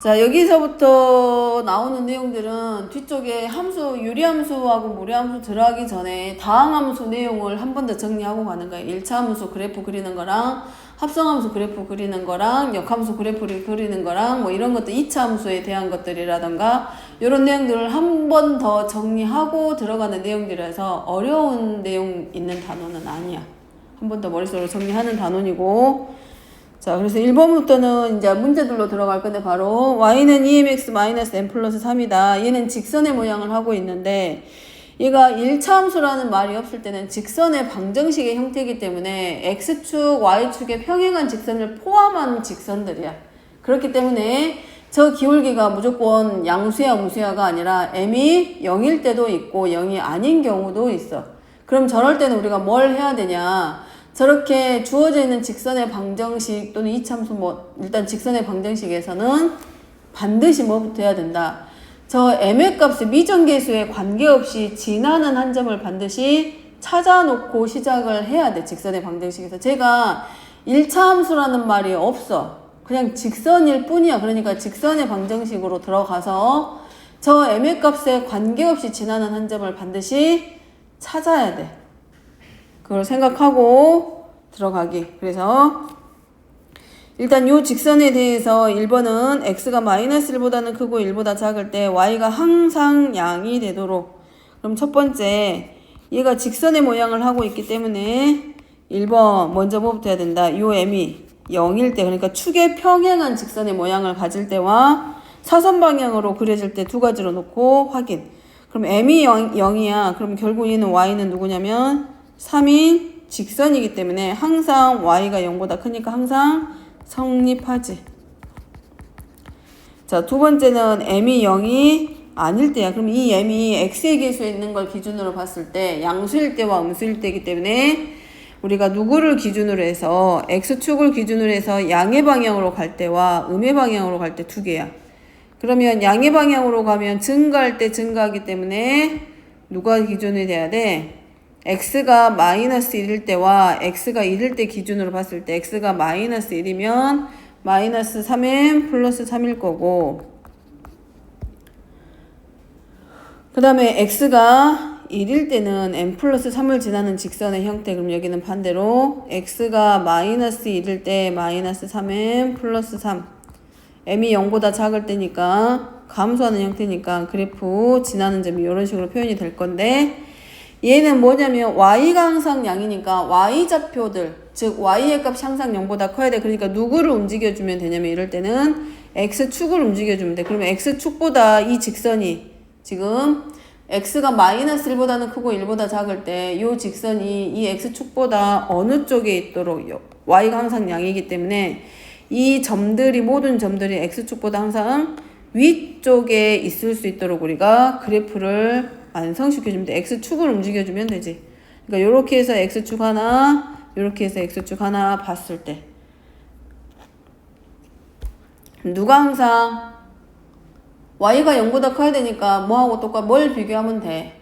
자, 여기서부터 나오는 내용들은 뒤쪽에 함수, 유리함수하고 무리함수 들어가기 전에 다항함수 내용을 한 번 더 정리하고 가는 거예요. 1차 함수 그래프 그리는 거랑 합성함수 그래프 그리는 거랑 역함수 그래프를 그리는 거랑 뭐 이런 것들 2차 함수에 대한 것들이라던가 이런 내용들을 한 번 더 정리하고 들어가는 내용들이라서 어려운 내용 있는 단어는 아니야. 한 번 더 머릿속으로 정리하는 단원이고, 자, 그래서 1번부터는 이제 문제들로 들어갈 건데 바로 y는 2mx-n 플러스 3이다. 얘는 직선의 모양을 하고 있는데 얘가 1차 함수라는 말이 없을 때는 직선의 방정식의 형태이기 때문에 x축, y축의 평행한 직선을 포함한 직선들이야. 그렇기 때문에 저 기울기가 무조건 양수야 무수야가 아니라 m이 0일 때도 있고 0이 아닌 경우도 있어. 그럼 저럴 때는 우리가 뭘 해야 되냐? 저렇게 주어져 있는 직선의 방정식 또는 이참수 뭐 일단 직선의 방정식에서는 반드시 뭐부터 해야 된다. 저 m의 값의 미정계수에 관계없이 지나는 한 점을 반드시 찾아놓고 시작을 해야 돼. 직선의 방정식에서. 제가 1차 함수라는 말이 없어. 그냥 직선일 뿐이야. 그러니까 직선의 방정식으로 들어가서 저 m의 값에 관계없이 지나는 한 점을 반드시 찾아야 돼. 그걸 생각하고 들어가기. 그래서 일단 요 직선에 대해서 1번은 x가 -1보다는 크고 1보다 작을 때 y가 항상 양이 되도록. 그럼 첫 번째 얘가 직선의 모양을 하고 있기 때문에 1번 먼저 뭐부터 해야 된다. 요 m이 0일 때, 그러니까 축의 평행한 직선의 모양을 가질 때와 사선 방향으로 그려질 때 두 가지로 놓고 확인. 그럼 m이 0이야. 그럼 결국 얘는 y는 누구냐면 3인 직선이기 때문에 항상 y가 0보다 크니까 항상 성립하지. 자, 두 번째는 m이 0이 아닐 때야. 그럼 이 m이 x의 계수에 있는 걸 기준으로 봤을 때 양수일 때와 음수일 때이기 때문에 우리가 누구를 기준으로 해서 x축을 기준으로 해서 양의 방향으로 갈 때와 음의 방향으로 갈 때 두 개야. 그러면 양의 방향으로 가면 증가할 때 증가하기 때문에 누가 기준이 돼야 돼? x가 -1일 때와 x가 1일 때 기준으로 봤을 때 x가 -1이면 -3m 플러스 3일 거고, 그 다음에 x가 1일 때는 n 플러스 3을 지나는 직선의 형태. 그럼 여기는 반대로 x가 -1일 때 -3m 플러스 3, m이 0보다 작을 때니까 감소하는 형태니까 그래프 지나는 점이 이런 식으로 표현이 될 건데, 얘는 뭐냐면 y가 항상 양이니까 y좌표들, 즉 y의 값이 항상 0보다 커야 돼. 그러니까 누구를 움직여주면 되냐면 이럴 때는 x축을 움직여주면 돼. 그러면 x축보다 이 직선이 지금 x가 -1보다는 크고 1보다 작을 때 이 직선이 이 x축보다 어느 쪽에 있도록, y가 항상 양이기 때문에 이 점들이, 모든 점들이 x축보다 항상 위쪽에 있을 수 있도록 우리가 그래프를 완성시켜주면 돼. x축을 움직여주면 되지. 그러니까 요렇게 해서 x축 하나, 요렇게 해서 x축 하나 봤을 때 누가 항상 y가 0보다 커야 되니까 뭐하고 똑같, 뭘 비교하면 돼?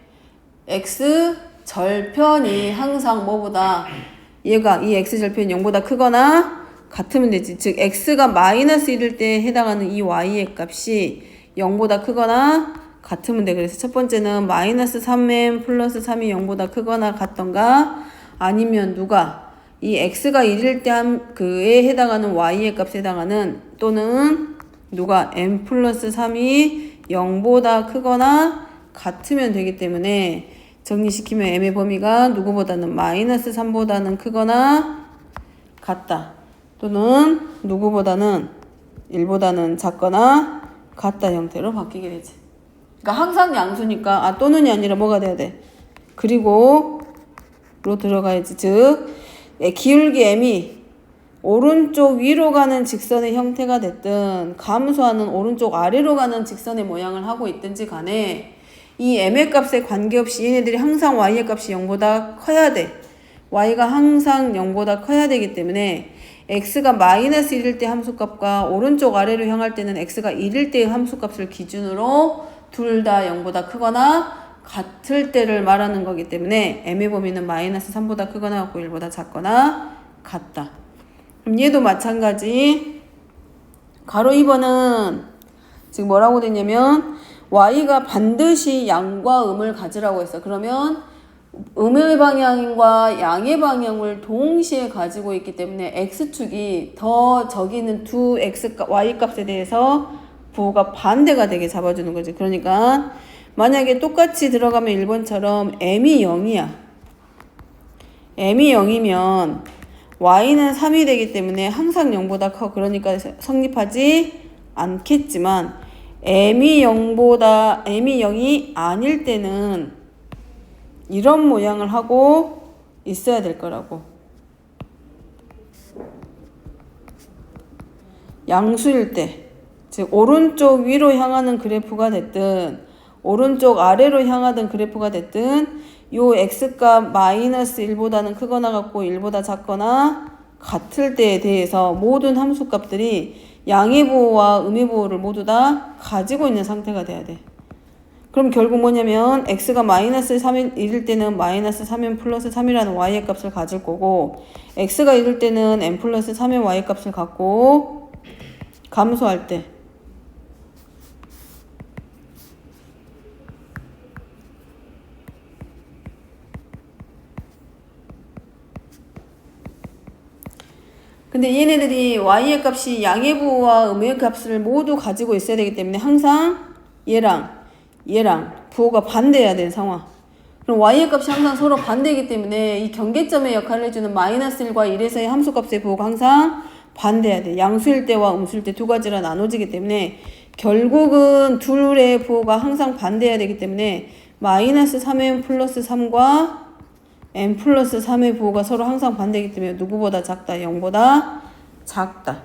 x 절편이 항상 뭐보다, 얘가 이 x 절편이 0보다 크거나 같으면 되지. 즉 x가 -1일 때 해당하는 이 y의 값이 0보다 크거나 같으면 돼. 그래서 첫 번째는 -3m 플러스 3이 0보다 크거나 같던가, 아니면 누가 이 x가 1일 때 그에 해당하는 y의 값에 해당하는, 또는 누가 m 플러스 3이 0보다 크거나 같으면 되기 때문에 정리시키면 m의 범위가 누구보다는 -3보다는 크거나 같다. 또는 누구보다는 1보다는 작거나 같다 형태로 바뀌게 되지. 그러니까 항상 양수니까 또는이 아니라 뭐가 돼야 돼? 그리고로 들어가야지. 즉 기울기 m이 오른쪽 위로 가는 직선의 형태가 됐든 감소하는 오른쪽 아래로 가는 직선의 모양을 하고 있든지 간에 이 m의 값에 관계없이 얘네들이 항상 y의 값이 0보다 커야 돼. y가 항상 0보다 커야 되기 때문에 x가 -1일 때 함수값과 오른쪽 아래로 향할 때는 x가 1일 때의 함수값을 기준으로 둘 다 0보다 크거나 같을 때를 말하는 거기 때문에 m의 범위는 -3보다 크거나 같고 1보다 작거나 같다. 그럼 얘도 마찬가지. 가로 2번은 지금 뭐라고 됐냐면 y가 반드시 양과 음을 가지라고 했어. 그러면 음의 방향과 양의 방향을 동시에 가지고 있기 때문에 x축이 더 저기 있는 두 y 값에 대해서 부호가 반대가 되게 잡아주는 거지. 그러니까 만약에 똑같이 들어가면 1번처럼 m이 0이야. m이 0이면 y는 3이 되기 때문에 항상 0보다 커. 그러니까 성립하지 않겠지만 m이 0이 아닐 때는 이런 모양을 하고 있어야 될 거라고. 양수일 때, 즉 오른쪽 위로 향하는 그래프가 됐든 오른쪽 아래로 향하던 그래프가 됐든 요 x값 마이너스 1보다는 크거나 같고 1보다 작거나 같을 때에 대해서 모든 함수값들이 양의 부호와 음의 부호를 모두 다 가지고 있는 상태가 돼야 돼. 그럼 결국 뭐냐면 x가 마이너스 3일 때는 마이너스 3n 플러스 3이라는 y의 값을 가질 거고 x가 1일 때는 n 플러스 3의 y의 값을 갖고 감소할 때 근데 얘네들이 y의 값이 양의 부호와 음의 값을 모두 가지고 있어야 되기 때문에 항상 얘랑 부호가 반대해야 되는 상황. 그럼 y의 값이 항상 서로 반대이기 때문에 이 경계점의 역할을 해주는 마이너스 1과 1에서의 함수값의 부호가 항상 반대해야 돼. 양수일 때와 음수일 때 두 가지로 나눠지기 때문에 결국은 둘의 부호가 항상 반대해야 되기 때문에 마이너스 3n 플러스 3과 n 플러스 3의 부호가 서로 항상 반대이기 때문에 누구보다 작다? 0보다 작다.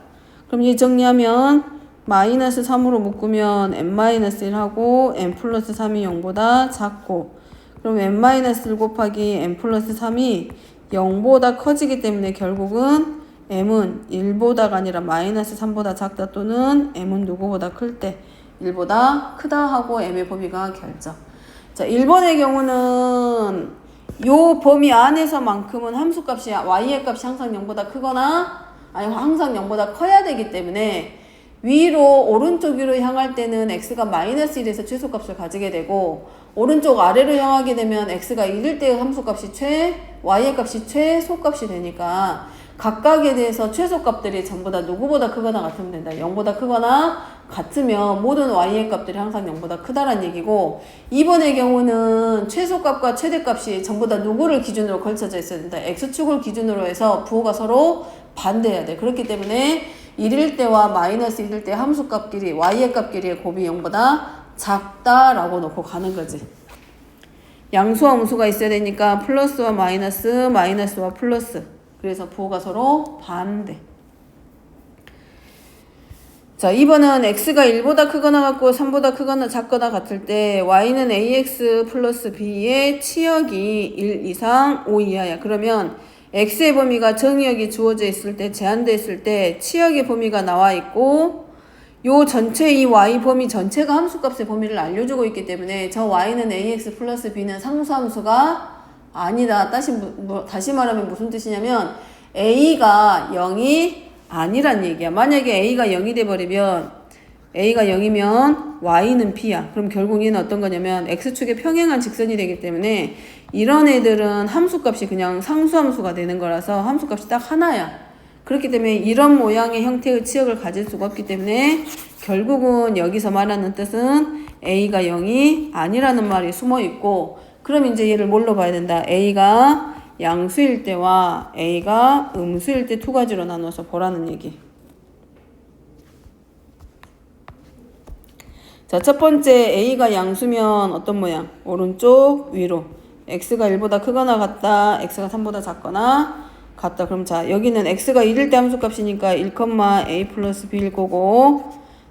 그럼 이 정리하면 마이너스 3으로 묶으면 n-1하고 n 플러스 3이 0보다 작고 그럼 n-1 곱하기 n 플러스 3이 0보다 커지기 때문에 결국은 m은 1보다가 아니라 마이너스 3보다 작다 또는 m은 누구보다 클 때 1보다 크다 하고 m의 범위가 결정. 자, 1번의 경우는 요 범위 안에서만큼은 함수값이 y의 값이 항상 0보다 크거나 아니 항상 0보다 커야 되기 때문에 위로 오른쪽 위로 향할 때는 x가 마이너스 1에서 최소값을 가지게 되고 오른쪽 아래로 향하게 되면 x가 1일 때 함수값이 y의 값이 최소값이 되니까 각각에 대해서 최소값들이 전부 다 누구보다 크거나 같으면 된다. 0보다 크거나 같으면 모든 y의 값들이 항상 0보다 크다란 얘기고 2번의 경우는 최소값과 최대값이 전부 다 누구를 기준으로 걸쳐져 있어야 된다. x축을 기준으로 해서 부호가 서로 반대해야 돼. 그렇기 때문에 1일 때와 마이너스 1일 때 함수값끼리 y의 값끼리의 곱이 0보다 작다라고 놓고 가는 거지. 양수와 음수가 있어야 되니까 플러스와 마이너스, 마이너스와 플러스. 그래서 부호가 서로 반대. 자, 2번은 x가 1보다 크거나 같고 3보다 크거나 작거나 같을 때 y는 ax 플러스 b의 치역이 1 이상 5 이하야. 그러면 x의 범위가 정의역이 주어져 있을 때, 제한되어 있을 때 치역의 범위가 나와 있고 요 전체 이 y 범위 전체가 함수값의 범위를 알려주고 있기 때문에 저 y는 ax 플러스 b는 상수함수가 아니다. 다시 말하면 무슨 뜻이냐면 a가 0이 아니란 얘기야. 만약에 a가 0이 돼버리면 a가 0이면 y는 b야. 그럼 결국 얘는 어떤 거냐면 x축의 평행한 직선이 되기 때문에 이런 애들은 함수값이 그냥 상수함수가 되는 거라서 함수값이 딱 하나야. 그렇기 때문에 이런 모양의 형태의 치역을 가질 수가 없기 때문에 결국은 여기서 말하는 뜻은 a가 0이 아니라는 말이 숨어 있고 그럼 이제 얘를 뭘로 봐야 된다. a가 양수일 때와 a가 음수일 때 두 가지로 나눠서 보라는 얘기. 자, 첫 번째 a가 양수면 어떤 모양? 오른쪽 위로. x가 1보다 크거나 같다. x가 3보다 작거나 같다. 그럼 자, 여기는 x가 1일 때 함수값이니까 1,a 플러스 b일 거고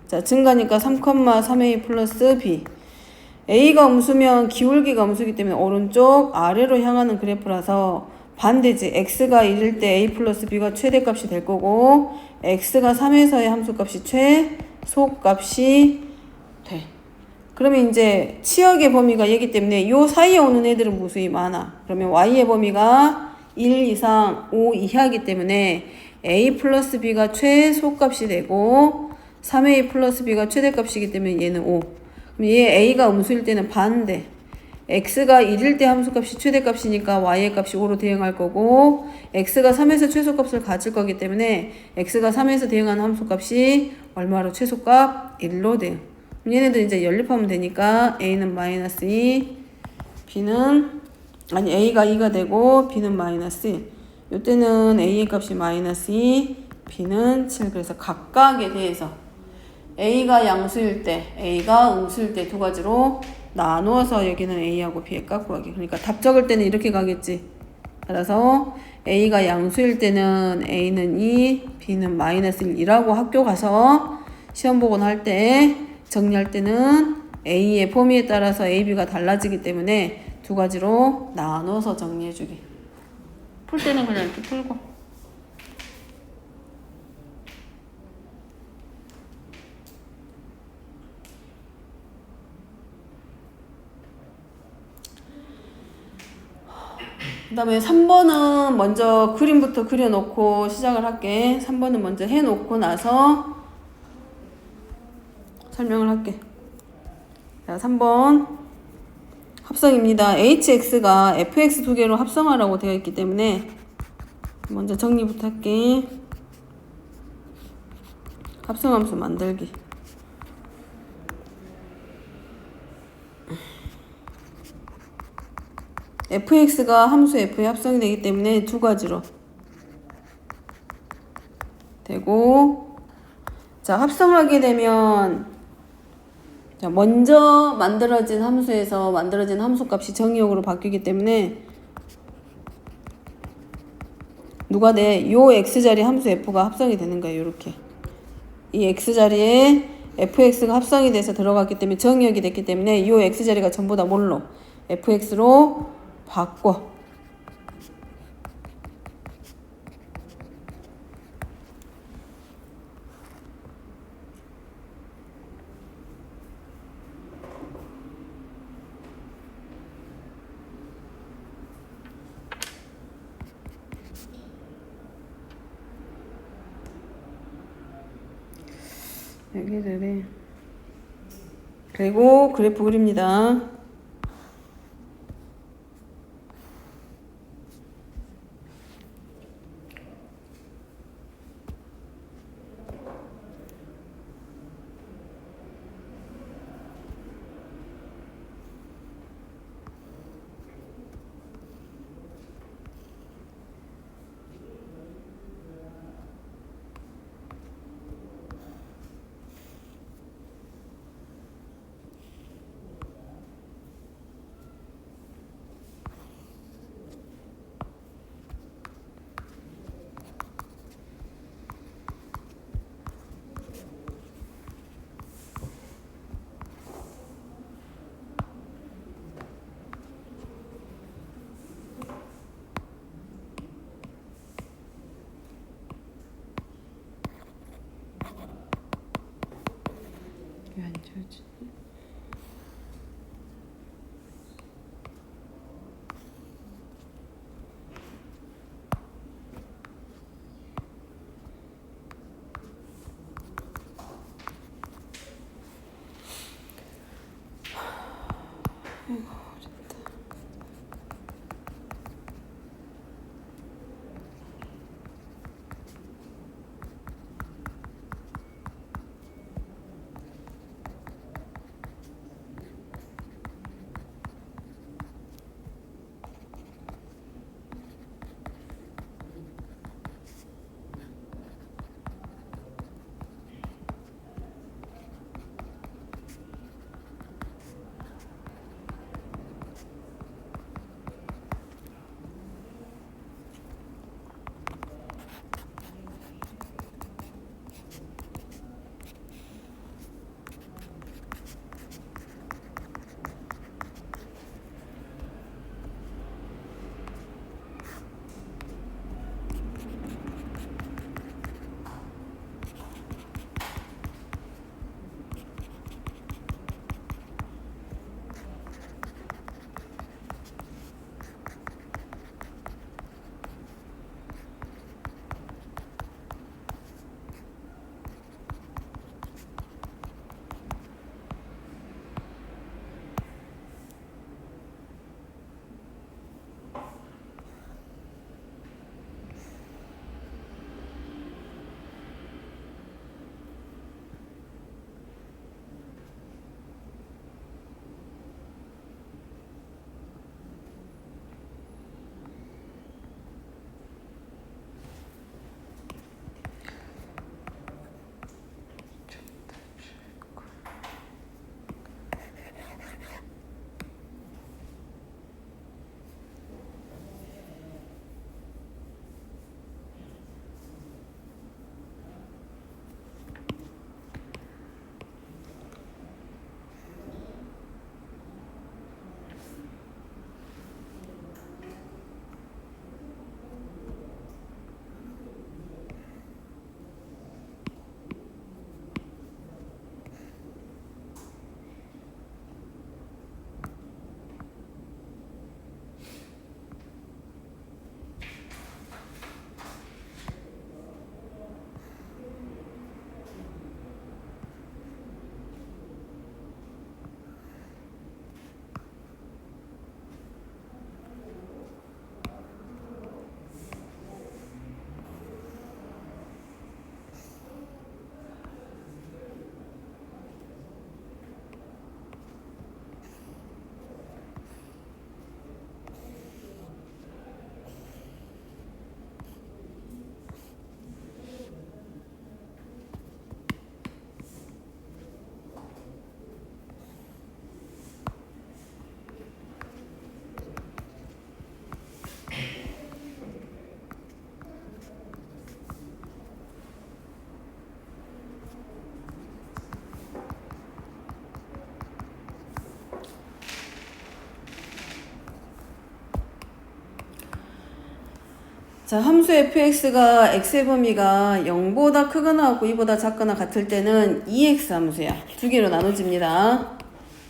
자, 증가니까 3,3a 플러스 b. a가 음수면 기울기가 음수기 때문에 오른쪽 아래로 향하는 그래프라서 반대지. x가 1일 때 a 플러스 b가 최대값이 될 거고 x가 3에서의 함수값이 최소값이 돼. 그러면 이제 치역의 범위가 얘기 때문에 요 사이에 오는 애들은 무수히 많아. 그러면 y의 범위가 1 이상 5 이하이기 때문에 a 플러스 b가 최소값이 되고 3a 플러스 b가 최대값이기 때문에 얘는 5. 그럼 얘 a가 음수일 때는 반대. x가 1일 때 함수값이 최대값이니까 y의 값이 5로 대응할 거고 x가 3에서 최소값을 가질 거기 때문에 x가 3에서 대응하는 함수값이 얼마로 최소값 1로 대응. 그럼 얘네들 이제 연립하면 되니까 a는 마이너스 2, b는 아니 a가 2가 되고 b는 마이너스 1. 이때는 a의 값이 마이너스 2, b는 7. 그래서 각각에 대해서 a가 양수일 때, a가 음수일 때 두 가지로 나누어서 여기는 a하고 b의 값 구하기. 그러니까 답 적을 때는 이렇게 가겠지. 따라서 a가 양수일 때는 a는 2, b는 마이너스 1이라고 학교 가서 시험 보곤 할 때 정리할 때는 a의 범위에 따라서 a, b가 달라지기 때문에 두 가지로 나눠서 정리해주기. 풀 때는 그냥 이렇게 풀고. 그 다음에 3번은 먼저 그림부터 그려놓고 시작을 할게. 3번은 먼저 해놓고 나서 설명을 할게. 자, 3번 합성입니다. hx가 fx 두 개로 합성하라고 되어 있기 때문에 먼저 정리부터 할게. 합성함수 만들기. fx가 함수 f에 합성이 되기 때문에 두 가지로 되고, 자, 합성하게 되면 자, 먼저 만들어진 함수에서 만들어진 함수값이 정의역으로 바뀌기 때문에 누가 돼? 요 x자리 함수 f가 합성이 되는 거예요. 이렇게 이 x자리에 fx가 합성이 돼서 들어갔기 때문에 정의역이 됐기 때문에 요 x자리가 전부 다 뭘로? fx로 바꿔. 여기들이 그리고 그래프 그립니다. 왜 안 지워지지? 자, 함수 fx가 x의 범위가 0보다 크거나 같고 2보다 작거나 같을 때는 2x 함수야. 두 개로 나눠집니다.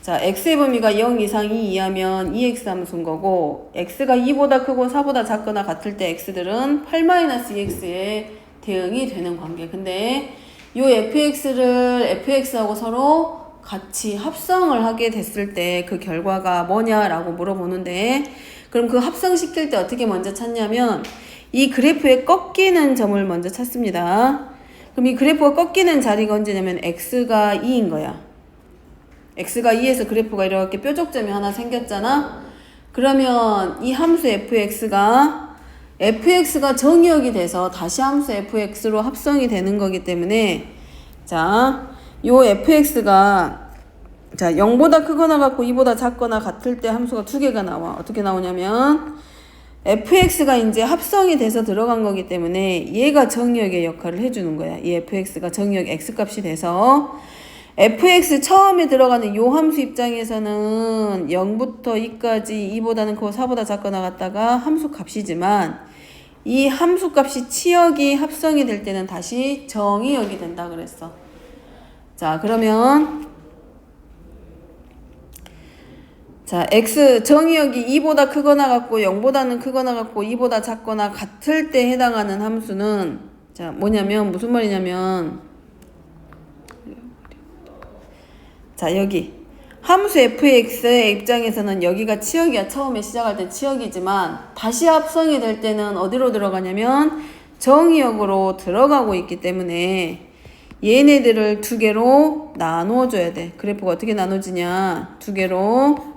자, x의 범위가 0 이상 2 이하면 2x 함수인 거고, x가 2보다 크고 4보다 작거나 같을 때 x들은 8-2x에 대응이 되는 관계. 근데 요 fx를 fx하고 서로 같이 합성을 하게 됐을 때 그 결과가 뭐냐라고 물어보는데, 그럼 그 합성시킬 때 어떻게 먼저 찾냐면 이 그래프에 꺾이는 점을 먼저 찾습니다. 그럼 이 그래프가 꺾이는 자리가 언제냐면 x가 2인 거야. x가 2에서 그래프가 이렇게 뾰족점이 하나 생겼잖아. 그러면 이 함수 fx가 정의역이 돼서 다시 함수 fx로 합성이 되는 거기 때문에, 자, 요 fx가 자 0보다 크거나 같고 2보다 작거나 같을 때 함수가 두 개가 나와. 어떻게 나오냐면 fx가 이제 합성이 돼서 들어간 거기 때문에 얘가 정의역의 역할을 해주는 거야. 이 fx가 정의역 x값이 돼서 fx 처음에 들어가는 요 함수 입장에서는 0부터 2까지 2보다는 크고 4보다 작거나 같다가 함수 값이지만, 이 함수 값이 치역이 합성이 될 때는 다시 정의역이 된다 그랬어. 자, 그러면 자, x 정의역이 2보다 크거나 같고 0보다는 크거나 같고 2보다 작거나 같을 때 해당하는 함수는, 자, 뭐냐면 무슨 말이냐면, 자, 여기 함수 fx의 입장에서는 여기가 치역이야. 처음에 시작할 때 치역이지만 다시 합성이 될 때는 어디로 들어가냐면 정의역으로 들어가고 있기 때문에 얘네들을 두 개로 나눠줘야 돼. 그래프가 어떻게 나눠지냐, 두 개로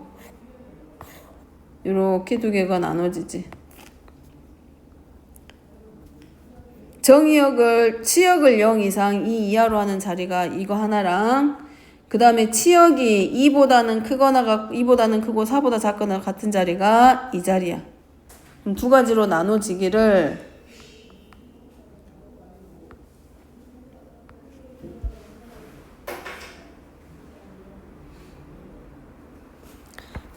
이렇게 두 개가 나눠지지. 치역을 0 이상 2 이하로 하는 자리가 이거 하나랑, 그 다음에 치역이 2보다는 크거나 같고 2보다는 크고 4보다 작거나 같은 자리가 이 자리야. 그럼 두 가지로 나눠지기를,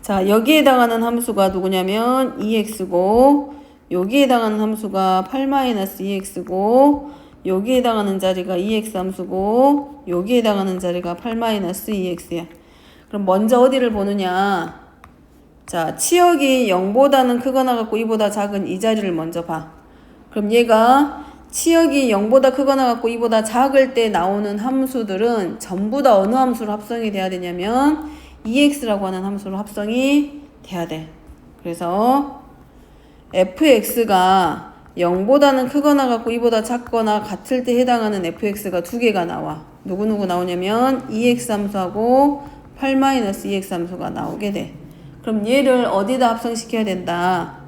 자, 여기에 해당하는 함수가 누구냐면 2x고, 여기에 해당하는 함수가 8-2x고, 여기에 해당하는 자리가 2x 함수고, 여기에 해당하는 자리가 8-2x야. 그럼 먼저 어디를 보느냐. 자, 치역이 0보다는 크거나 같고 2보다 작은 이 자리를 먼저 봐. 그럼 얘가 치역이 0보다 크거나 같고 2보다 작을 때 나오는 함수들은 전부 다 어느 함수로 합성이 돼야 되냐면 2x라고 하는 함수로 합성이 돼야 돼. 그래서 fx가 0보다는 크거나 같고 2보다 작거나 같을 때 해당하는 fx가 두 개가 나와. 누구누구 나오냐면 2x 함수하고 8-2x 함수가 나오게 돼. 그럼 얘를 어디다 합성시켜야 된다.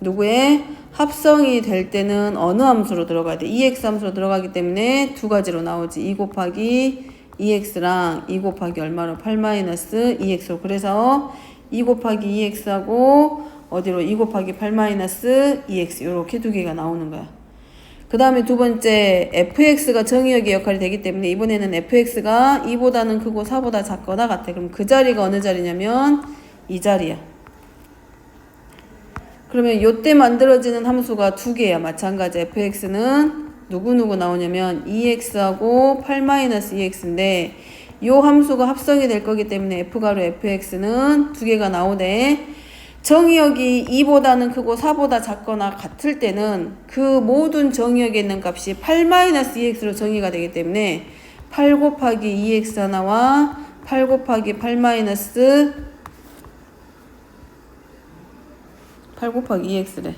누구의 합성이 될 때는 어느 함수로 들어가야 돼. 2x 함수로 들어가기 때문에 두 가지로 나오지. 2 곱하기 2x랑 2 곱하기 얼마로? 8-2x로. 그래서 2 곱하기 2x하고 어디로? 2 곱하기 8-2x 이렇게 두 개가 나오는 거야. 그 다음에 두 번째 fx가 정의역의 역할이 되기 때문에 이번에는 fx가 2보다는 크고 4보다 작거나 같아. 그럼 그 자리가 어느 자리냐면 이 자리야. 그러면 요때 만들어지는 함수가 두 개야. 마찬가지 fx는 누구누구 나오냐면 2x하고 8-2x인데 요 함수가 합성이 될 거기 때문에 f가로 fx는 두 개가 나오대. 정의역이 2보다는 크고 4보다 작거나 같을 때는 그 모든 정의역에 있는 값이 8-2x로 정의가 되기 때문에 8 곱하기 2x 하나와 8 곱하기 8 곱하기 2x래.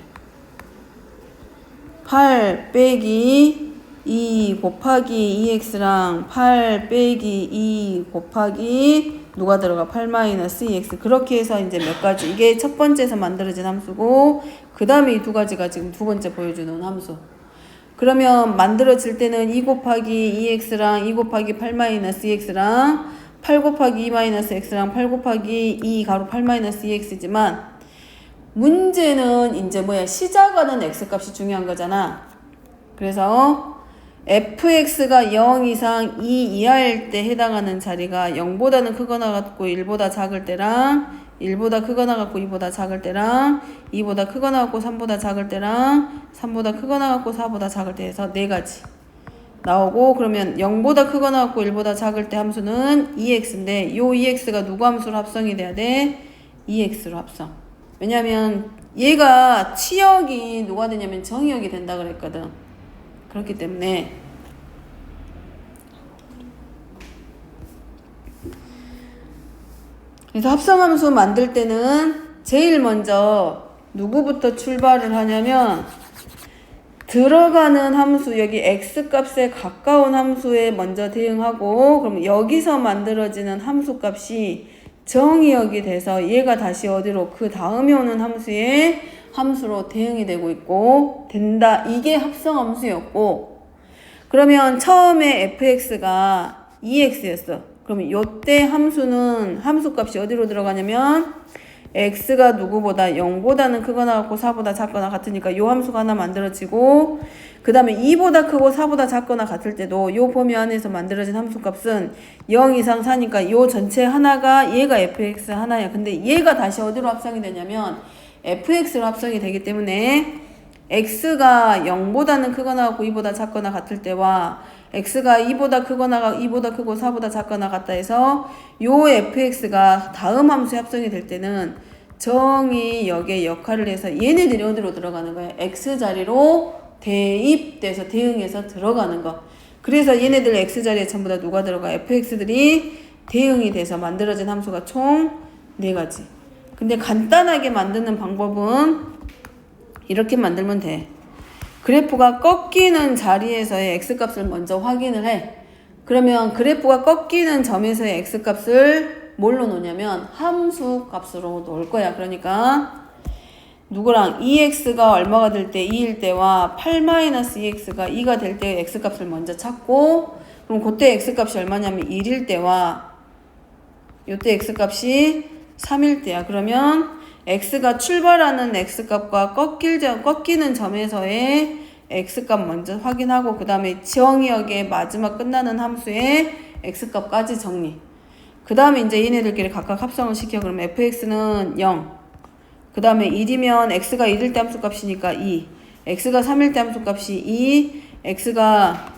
8 빼기 2 곱하기 2x랑 8 빼기 2 곱하기 누가 들어가? 8-2x. 그렇게 해서 이제 몇 가지. 이게 첫 번째에서 만들어진 함수고, 그 다음에 이 두 가지가 지금 두 번째 보여주는 함수. 그러면 만들어질 때는 2 곱하기 2x랑 2 곱하기 8-2x랑 8 곱하기 2-x랑 8 곱하기 2 가로 8-2x지만 문제는 이제 뭐야? 시작하는 x값이 중요한 거잖아. 그래서 fx가 0 이상 2 이하일 때 해당하는 자리가 0보다는 크거나 같고 1보다 작을 때랑 1보다 크거나 같고 2보다 작을 때랑 2보다 크거나 같고 3보다 작을 때랑 3보다 크거나 같고 4보다 작을 때 해서 4가지 나오고, 그러면 0보다 크거나 같고 1보다 작을 때 함수는 2x인데 요 2x가 누구 함수로 합성이 돼야 돼? 2x로 합성. 왜냐면 얘가 치역이 누가 되냐면 정의역이 된다 그랬거든. 그렇기 때문에 그래서 합성함수 만들 때는 제일 먼저 누구부터 출발을 하냐면 들어가는 함수, 여기 x값에 가까운 함수에 먼저 대응하고, 그럼 여기서 만들어지는 함수값이 정의역이 돼서 얘가 다시 어디로 그 다음에 오는 함수로 대응이 되고 있고 된다. 이게 합성함수였고, 그러면 처음에 fx가 2x였어. 그러면 요때 함수는 함수값이 어디로 들어가냐면 x가 누구보다 0보다는 크거나 같고 4보다 작거나 같으니까 요 함수가 하나 만들어지고, 그 다음에 2보다 크고 4보다 작거나 같을 때도 요 범위 안에서 만들어진 함수값은 0 이상 4니까 요 전체 하나가 얘가 fx 하나야. 근데 얘가 다시 어디로 합성이 되냐면 fx로 합성이 되기 때문에 x가 0보다는 크거나 같고 2보다 작거나 같을 때와 x가 2보다 크거나 2보다 크고 4보다 작거나 같다 해서 요 fx가 다음 함수에 합성이 될 때는 정의역의 역할을 해서 얘네들이 어디로 들어가는 거야? x 자리로 대입돼서 대응해서 들어가는 거. 그래서 얘네들 x 자리에 전부 다 누가 들어가? fx들이 대응이 돼서 만들어진 함수가 총 4가지. 근데 간단하게 만드는 방법은 이렇게 만들면 돼. 그래프가 꺾이는 자리에서의 x값을 먼저 확인을 해. 그러면 그래프가 꺾이는 점에서의 x값을 뭘로 놓냐면 함수값으로 놓을 거야. 그러니까 누구랑 2x가 얼마가 될 때 2일 때와 8-2x가 2가 될 때 x값을 먼저 찾고, 그럼 그때 x값이 얼마냐면 1일 때와 요때 x값이 3일 때야. 그러면 x가 출발하는 x값과 꺾이는 점에서의 x값 먼저 확인하고, 그 다음에 정의역의 마지막 끝나는 함수의 x값까지 정리. 그 다음에 이제 얘네들끼리 각각 합성을 시켜. 그러면 fx는 0. 그 다음에 1이면 x가 1일 때 함수값이니까 2. x가 3일 때 함수값이 2. x가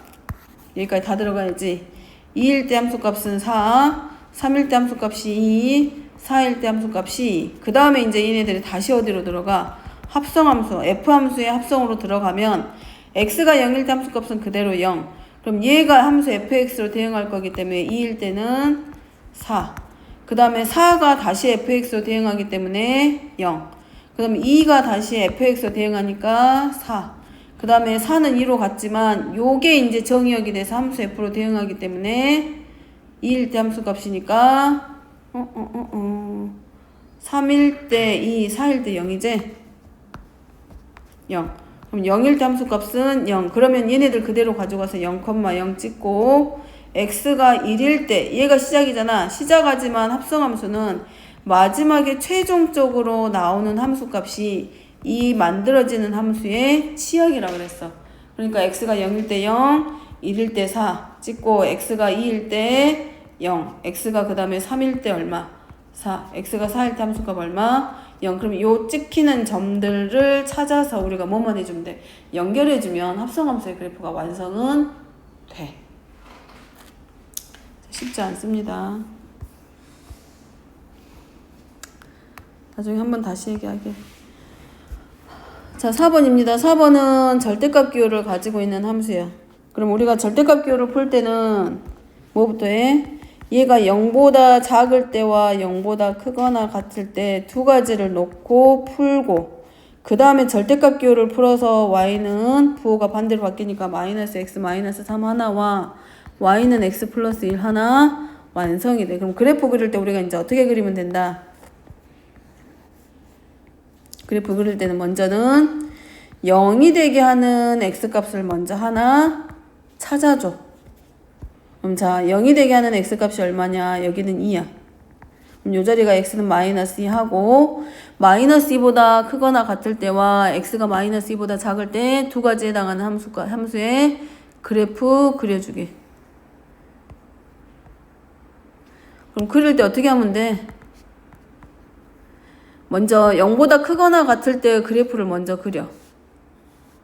여기까지 다 들어가야지. 2일 때 함수값은 4. 3일 때 함수값이 2. 4일 때 함수값이, 그 다음에 이제 얘네들이 다시 어디로 들어가? 합성함수, f함수의 합성으로 들어가면 x가 0일 때 함수값은 그대로 0. 그럼 얘가 함수 fx로 대응할 거기 때문에 2일 때는 4. 그 다음에 4가 다시 fx로 대응하기 때문에 0. 그 다음에 2가 다시 fx로 대응하니까 4. 그 다음에 4는 2로 갔지만 요게 이제 정의역이 돼서 함수 f로 대응하기 때문에 2일 때 함수값이니까 3일 때 2, 4일 때 0이지? 0. 그럼 0일 때 함수값은 0. 그러면 얘네들 그대로 가져가서 0,0 찍고, x가 1일 때, 얘가 시작이잖아. 시작하지만 합성함수는 마지막에 최종적으로 나오는 함수값이 이 만들어지는 함수의 치역이라고 그랬어. 그러니까 x가 0일 때 0, 1일 때 4 찍고, x가 2일 때 0, x가 그 다음에 3일 때 얼마? 4, x가 4일 때 함수값 얼마? 0. 그럼 요 찍히는 점들을 찾아서 우리가 뭐만 해주면 돼? 연결해주면 합성함수의 그래프가 완성은 돼. 쉽지 않습니다. 나중에 한번 다시 얘기하게. 자, 4번입니다. 4번은 절대값 기호를 가지고 있는 함수예요. 그럼 우리가 절대값 기호를 풀 때는 뭐부터 해? 얘가 0보다 작을 때와 0보다 크거나 같을 때 두 가지를 놓고 풀고, 그 다음에 절대값 기호를 풀어서 y는 부호가 반대로 바뀌니까 마이너스 x 마이너스 3 하나와 y는 x 플러스 1 하나 완성이 돼. 그럼 그래프 그릴 때 우리가 이제 어떻게 그리면 된다? 그래프 그릴 때는 먼저는 0이 되게 하는 x값을 먼저 하나 찾아줘. 그럼 자, 0이 되게 하는 x값이 얼마냐? 여기는 2야. 그럼 요 자리가 x는 마이너스 2 하고, 마이너스 2보다 크거나 같을 때와 x가 마이너스 2보다 작을 때 두 가지에 해당하는 함수의 그래프 그려주기. 그럼 그릴 때 어떻게 하면 돼? 먼저 0보다 크거나 같을 때 그래프를 먼저 그려.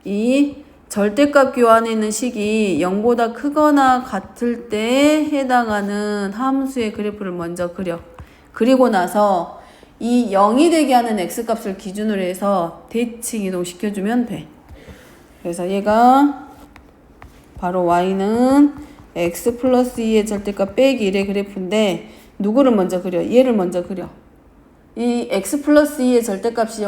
이 절대값 교환에 있는 식이 0보다 크거나 같을 때에 해당하는 함수의 그래프를 먼저 그려. 그리고 나서 이 0이 되게 하는 x값을 기준으로 해서 대칭 이동시켜주면 돼. 그래서 얘가 바로 y는 x 플러스 2의 절대값 빼기 1의 그래프인데 누구를 먼저 그려? 얘를 먼저 그려. 이 x 플러스 2의 절대값이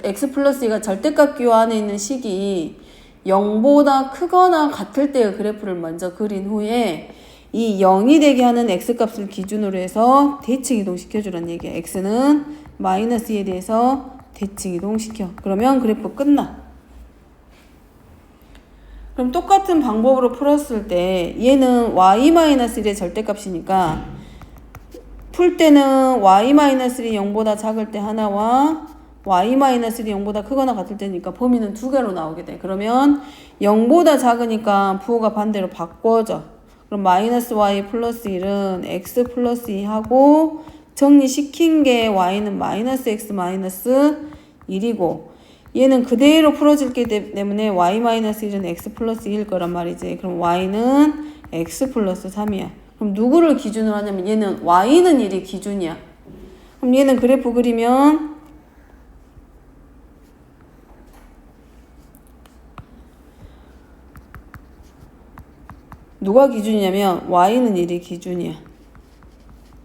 x 플러스 2가 절대값 교환에 있는 식이 0보다 크거나 같을 때의 그래프를 먼저 그린 후에 이 0이 되게 하는 x값을 기준으로 해서 대칭 이동시켜주란 얘기야. x는 마이너스 2에 대해서 대칭 이동시켜. 그러면 그래프 끝나. 그럼 똑같은 방법으로 풀었을 때 얘는 y-1의 절대값이니까 풀 때는 y-1이 0보다 작을 때 하나와 y-1이 0보다 크거나 같을 때니까 범위는 두 개로 나오게 돼. 그러면 0보다 작으니까 부호가 반대로 바꿔져. 그럼 마이너스 y 플러스 1은 x 플러스 2 하고 정리시킨 게 y는 마이너스 x 마이너스 1이고 얘는 그대로 풀어질게 때문에 y-1은 x 플러스 2일 거란 말이지. 그럼 y는 x 플러스 3이야. 그럼 누구를 기준으로 하냐면 얘는 y는 1이 기준이야. 그럼 얘는 그래프 그리면 누가 기준이냐면 y는 1이 기준이야.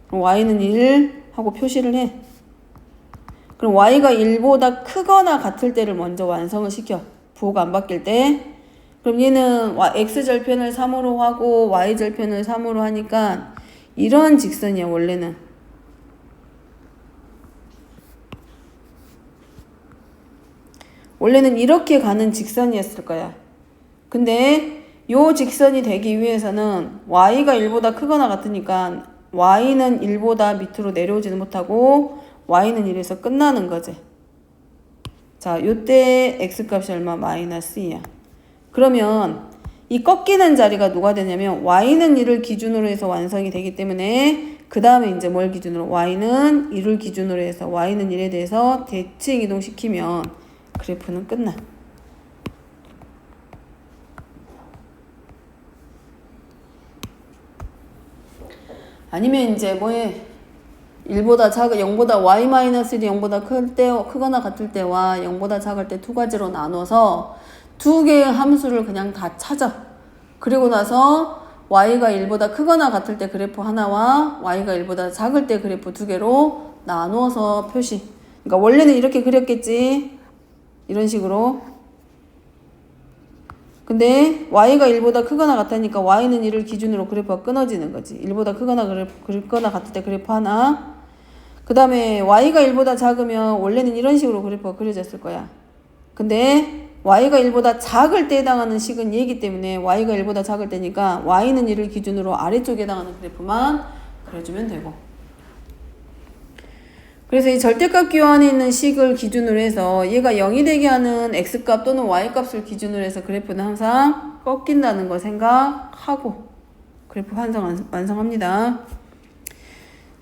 그럼 y는 1 하고 표시를 해. 그럼 y가 1보다 크거나 같을 때를 먼저 완성을 시켜. 부호가 안 바뀔 때. 그럼 얘는 x절편을 3으로 하고 y절편을 3으로 하니까 이런 직선이야 원래는. 원래는 이렇게 가는 직선이었을 거야. 근데 요 직선이 되기 위해서는 y가 1보다 크거나 같으니까 y는 1보다 밑으로 내려오지는 못하고 y는 1에서 끝나는 거지. 자, 요때 x값이 얼마? 마이너스 2야. 그러면 이 꺾이는 자리가 누가 되냐면 y는 1을 기준으로 해서 완성이 되기 때문에 그 다음에 이제 뭘 기준으로? y는 1을 기준으로 해서 y는 1에 대해서 대칭 이동시키면 그래프는 끝나. 아니면 이제 뭐해? 1보다 작은 0보다 y-1이 0보다 크거나 같을 때와 0보다 작을 때 두 가지로 나눠서 두 개의 함수를 그냥 다 찾아. 그리고 나서 y가 1보다 크거나 같을 때 그래프 하나와 y가 1보다 작을 때 그래프 두 개로 나누어서 표시. 그러니까 원래는 이렇게 그렸겠지. 이런 식으로. 근데 y가 1보다 크거나 같으니까 y는 1을 기준으로 그래프가 끊어지는 거지. 1보다 크거나 같을 때 그래프 하나. 그 다음에 y가 1보다 작으면 원래는 이런 식으로 그래프가 그려졌을 거야. 근데 y가 1보다 작을 때 해당하는 식은 얘기 때문에 y가 1보다 작을 때니까 y는 1을 기준으로 아래쪽에 해당하는 그래프만 그려주면 되고. 그래서 이 절대값 교환에 있는 식을 기준으로 해서 얘가 0이 되게 하는 x값 또는 y값을 기준으로 해서 그래프는 항상 꺾인다는 거 생각하고 그래프 완성합니다.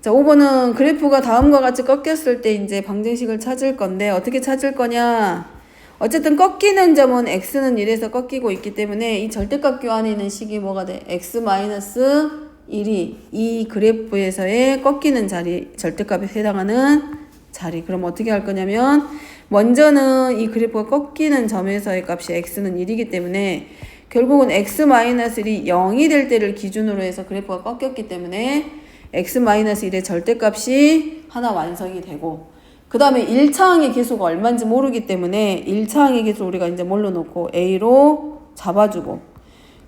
자, 5번은 그래프가 다음과 같이 꺾였을 때 이제 방정식을 찾을 건데 어떻게 찾을 거냐? 어쨌든 꺾이는 점은 x는 1에서 꺾이고 있기 때문에 이 절대값 교환에 있는 식이 뭐가 돼? x-1이 이 그래프에서의 꺾이는 자리, 절대값에 해당하는 자리. 그럼 어떻게 할 거냐면 먼저는 이 그래프가 꺾이는 점에서의 값이 x는 1이기 때문에 결국은 x-1이 0이 될 때를 기준으로 해서 그래프가 꺾였기 때문에 x-1의 절대값이 하나 완성이 되고 그 다음에 1차항의 계수가 얼마인지 모르기 때문에 1차항의 계수 우리가 이제 뭘로 놓고 a로 잡아주고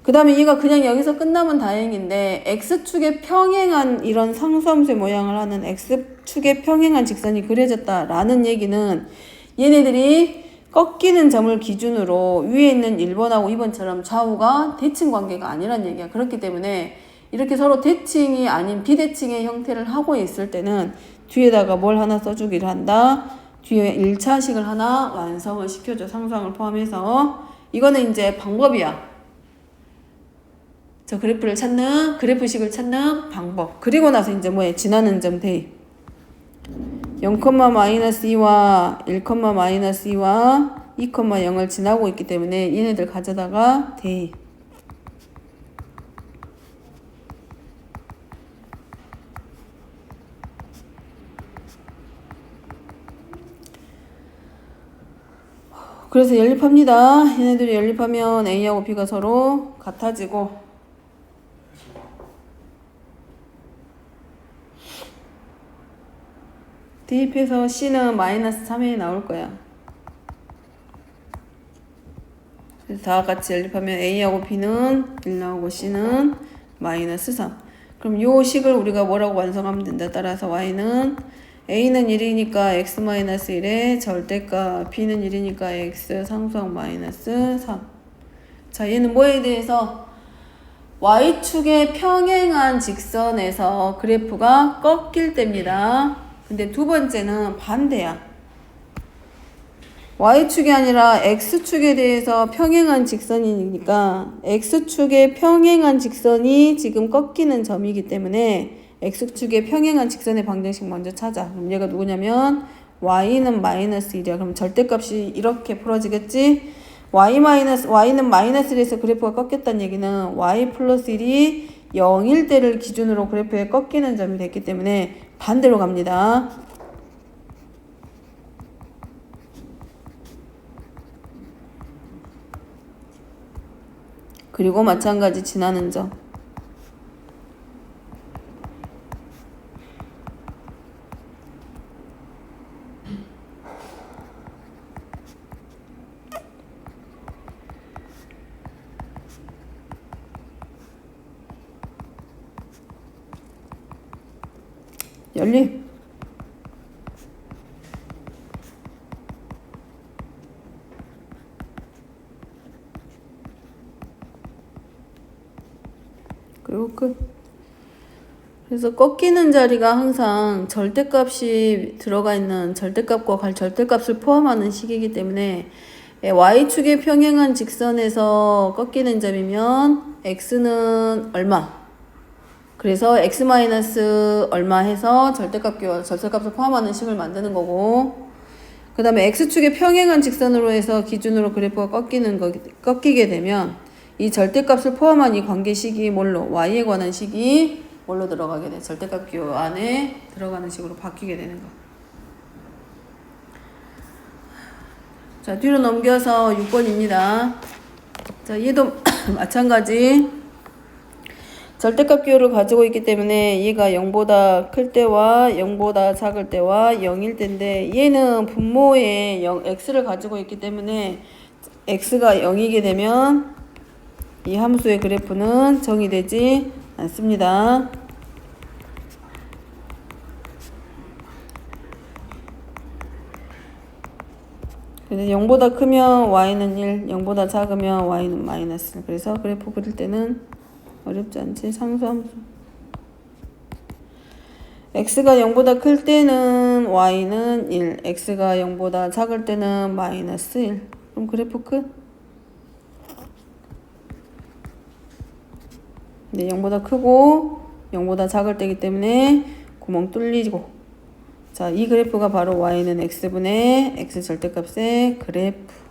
그 다음에 얘가 그냥 여기서 끝나면 다행인데 x축에 평행한 이런 상수함수의 모양을 하는 x축에 평행한 직선이 그려졌다라는 얘기는 얘네들이 꺾이는 점을 기준으로 위에 있는 1번하고 2번처럼 좌우가 대칭 관계가 아니란 얘기야. 그렇기 때문에 이렇게 서로 대칭이 아닌 비대칭의 형태를 하고 있을 때는 뒤에다가 뭘 하나 써주기를 한다. 뒤에 1차식을 하나 완성을 시켜줘. 상수항을 포함해서. 이거는 이제 방법이야. 저 그래프를 찾는, 그래프식을 찾는 방법. 그리고 나서 이제 뭐에 지나는 점 대입. 0,-2와 1,-2와 2,0을 지나고 있기 때문에 얘네들 가져다가 대입. 그래서 연립합니다. 얘네들이 연립하면 A하고 B가 서로 같아지고 대입해서 C는 마이너스 3이 나올 거야. 그래서 다 같이 연립하면 A하고 B는 1 나오고 C는 마이너스 3. 그럼 요 식을 우리가 뭐라고 완성하면 된다. 따라서 Y는 A는 1이니까 x-1의 절대값, B는 1이니까 x 상수항 마이너스 3. 자, 얘는 뭐에 대해서? Y축의 평행한 직선에서 그래프가 꺾일 때입니다. 근데 두 번째는 반대야. Y축이 아니라 X축에 대해서 평행한 직선이니까 X축의 평행한 직선이 지금 꺾이는 점이기 때문에 X축의 평행한 직선의 방정식 먼저 찾아. 그럼 얘가 누구냐면 Y는 마이너스 1이야. 그럼 절대값이 이렇게 풀어지겠지? Y는 마이너스 1에서 그래프가 꺾였다는 얘기는 Y 플러스 1이 0일 때를 기준으로 그래프에 꺾이는 점이 됐기 때문에 반대로 갑니다. 그리고 마찬가지 지나는 점. 연립. 그리고 끝. 그래서 꺾이는 자리가 항상 절대값이 들어가 있는 절대값과 절대값을 포함하는 식이기 때문에 Y축의 평행한 직선에서 꺾이는 점이면 X는 얼마? 그래서 x 마이너스 얼마 해서 절대값을 포함하는 식을 만드는 거고, 그 다음에 x축의 평행한 직선으로 해서 기준으로 그래프가 꺾이게 되면 이 절대값을 포함한 이 관계식이 뭘로? y에 관한 식이 뭘로 들어가게 돼? 절대값 기호 안에 들어가는 식으로 바뀌게 되는 거. 자, 뒤로 넘겨서 6번입니다. 자, 얘도 마찬가지. 절대값 기호를 가지고 있기 때문에 얘가 0보다 클 때와 0보다 작을 때와 0일 때인데 얘는 분모에 x를 가지고 있기 때문에 x가 0이게 되면 이 함수의 그래프는 정의되지 않습니다. 그래서 0보다 크면 y는 1, 0보다 작으면 y는 마이너스. 그래서 그래프 그릴 때는 어렵지 않지? 상수함수. x가 0보다 클 때는 y는 1, x가 0보다 작을 때는 마이너스 1. 그럼 그래프 끝. 네, 0보다 크고 0보다 작을 때이기 때문에 구멍 뚫리고. 자, 이 그래프가 바로 y는 x분의 x 절대값의 그래프.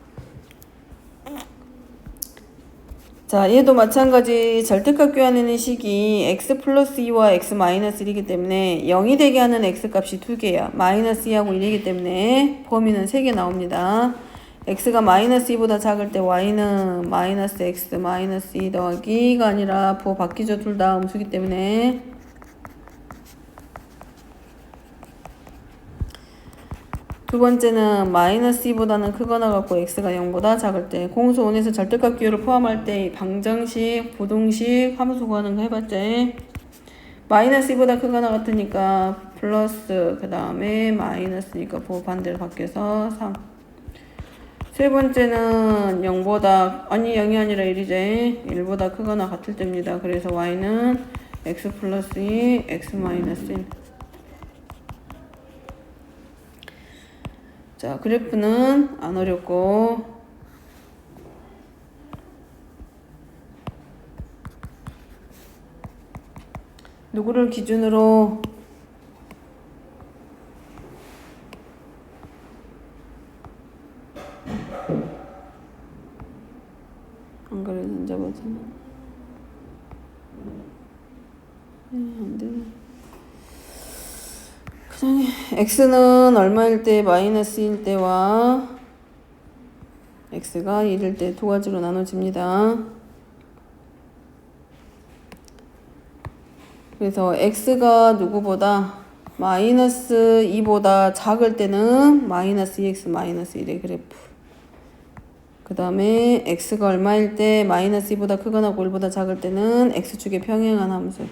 자, 얘도 마찬가지 절대값 교환하는 식이 x 플러스 2와 x 마이너스 1이기 때문에 0이 되게 하는 x값이 2개야. 마이너스 2하고 1이기 때문에 범위는 3개 나옵니다. x가 마이너스 2보다 작을 때 y는 마이너스 x 마이너스 2 더하기가 아니라 부호 바뀌죠. 둘 다 음수기 때문에. 두 번째는 마이너스 2보다는 크거나 같고 x가 0보다 작을 때 공수 5에서 절대값 기호를 포함할 때 방정식, 부동식, 함수 구하는 거 해봤지? 마이너스 2보다 크거나 같으니까 플러스 그 다음에 마이너스니까 부호 반대로 바뀌어서 3. 세 번째는 0보다 0이 아니라 1이지. 1보다 크거나 같을 때입니다. 그래서 y는 x 플러스 2, x 마이너스 1. 자, 그래프는 안 어렵고 누구를 기준으로? 안 그래도 이제 보자. 안 되네. 그냥 x는 얼마일 때 마이너스일 때와 x가 1일 때 두 가지로 나눠집니다. 그래서 x가 누구보다 마이너스 2보다 작을 때는 마이너스 2x 마이너스 1의 그래프. 그 다음에 x가 얼마일 때 마이너스 2보다 크거나 1보다 작을 때는 x축에 평행한 함수.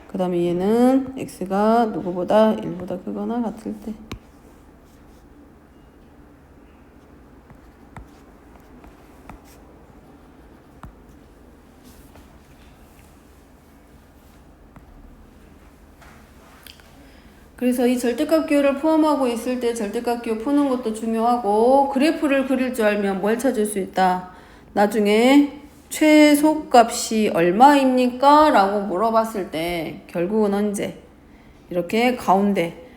그 다음에 얘는 x가 누구보다 1보다 크거나 같을 때. 그래서 이 절대값 기호를 포함하고 있을 때 절대값 기호 푸는 것도 중요하고, 그래프를 그릴 줄 알면 뭘 찾을 수 있다. 나중에 최소값이 얼마입니까? 라고 물어봤을 때 결국은 언제? 이렇게 가운데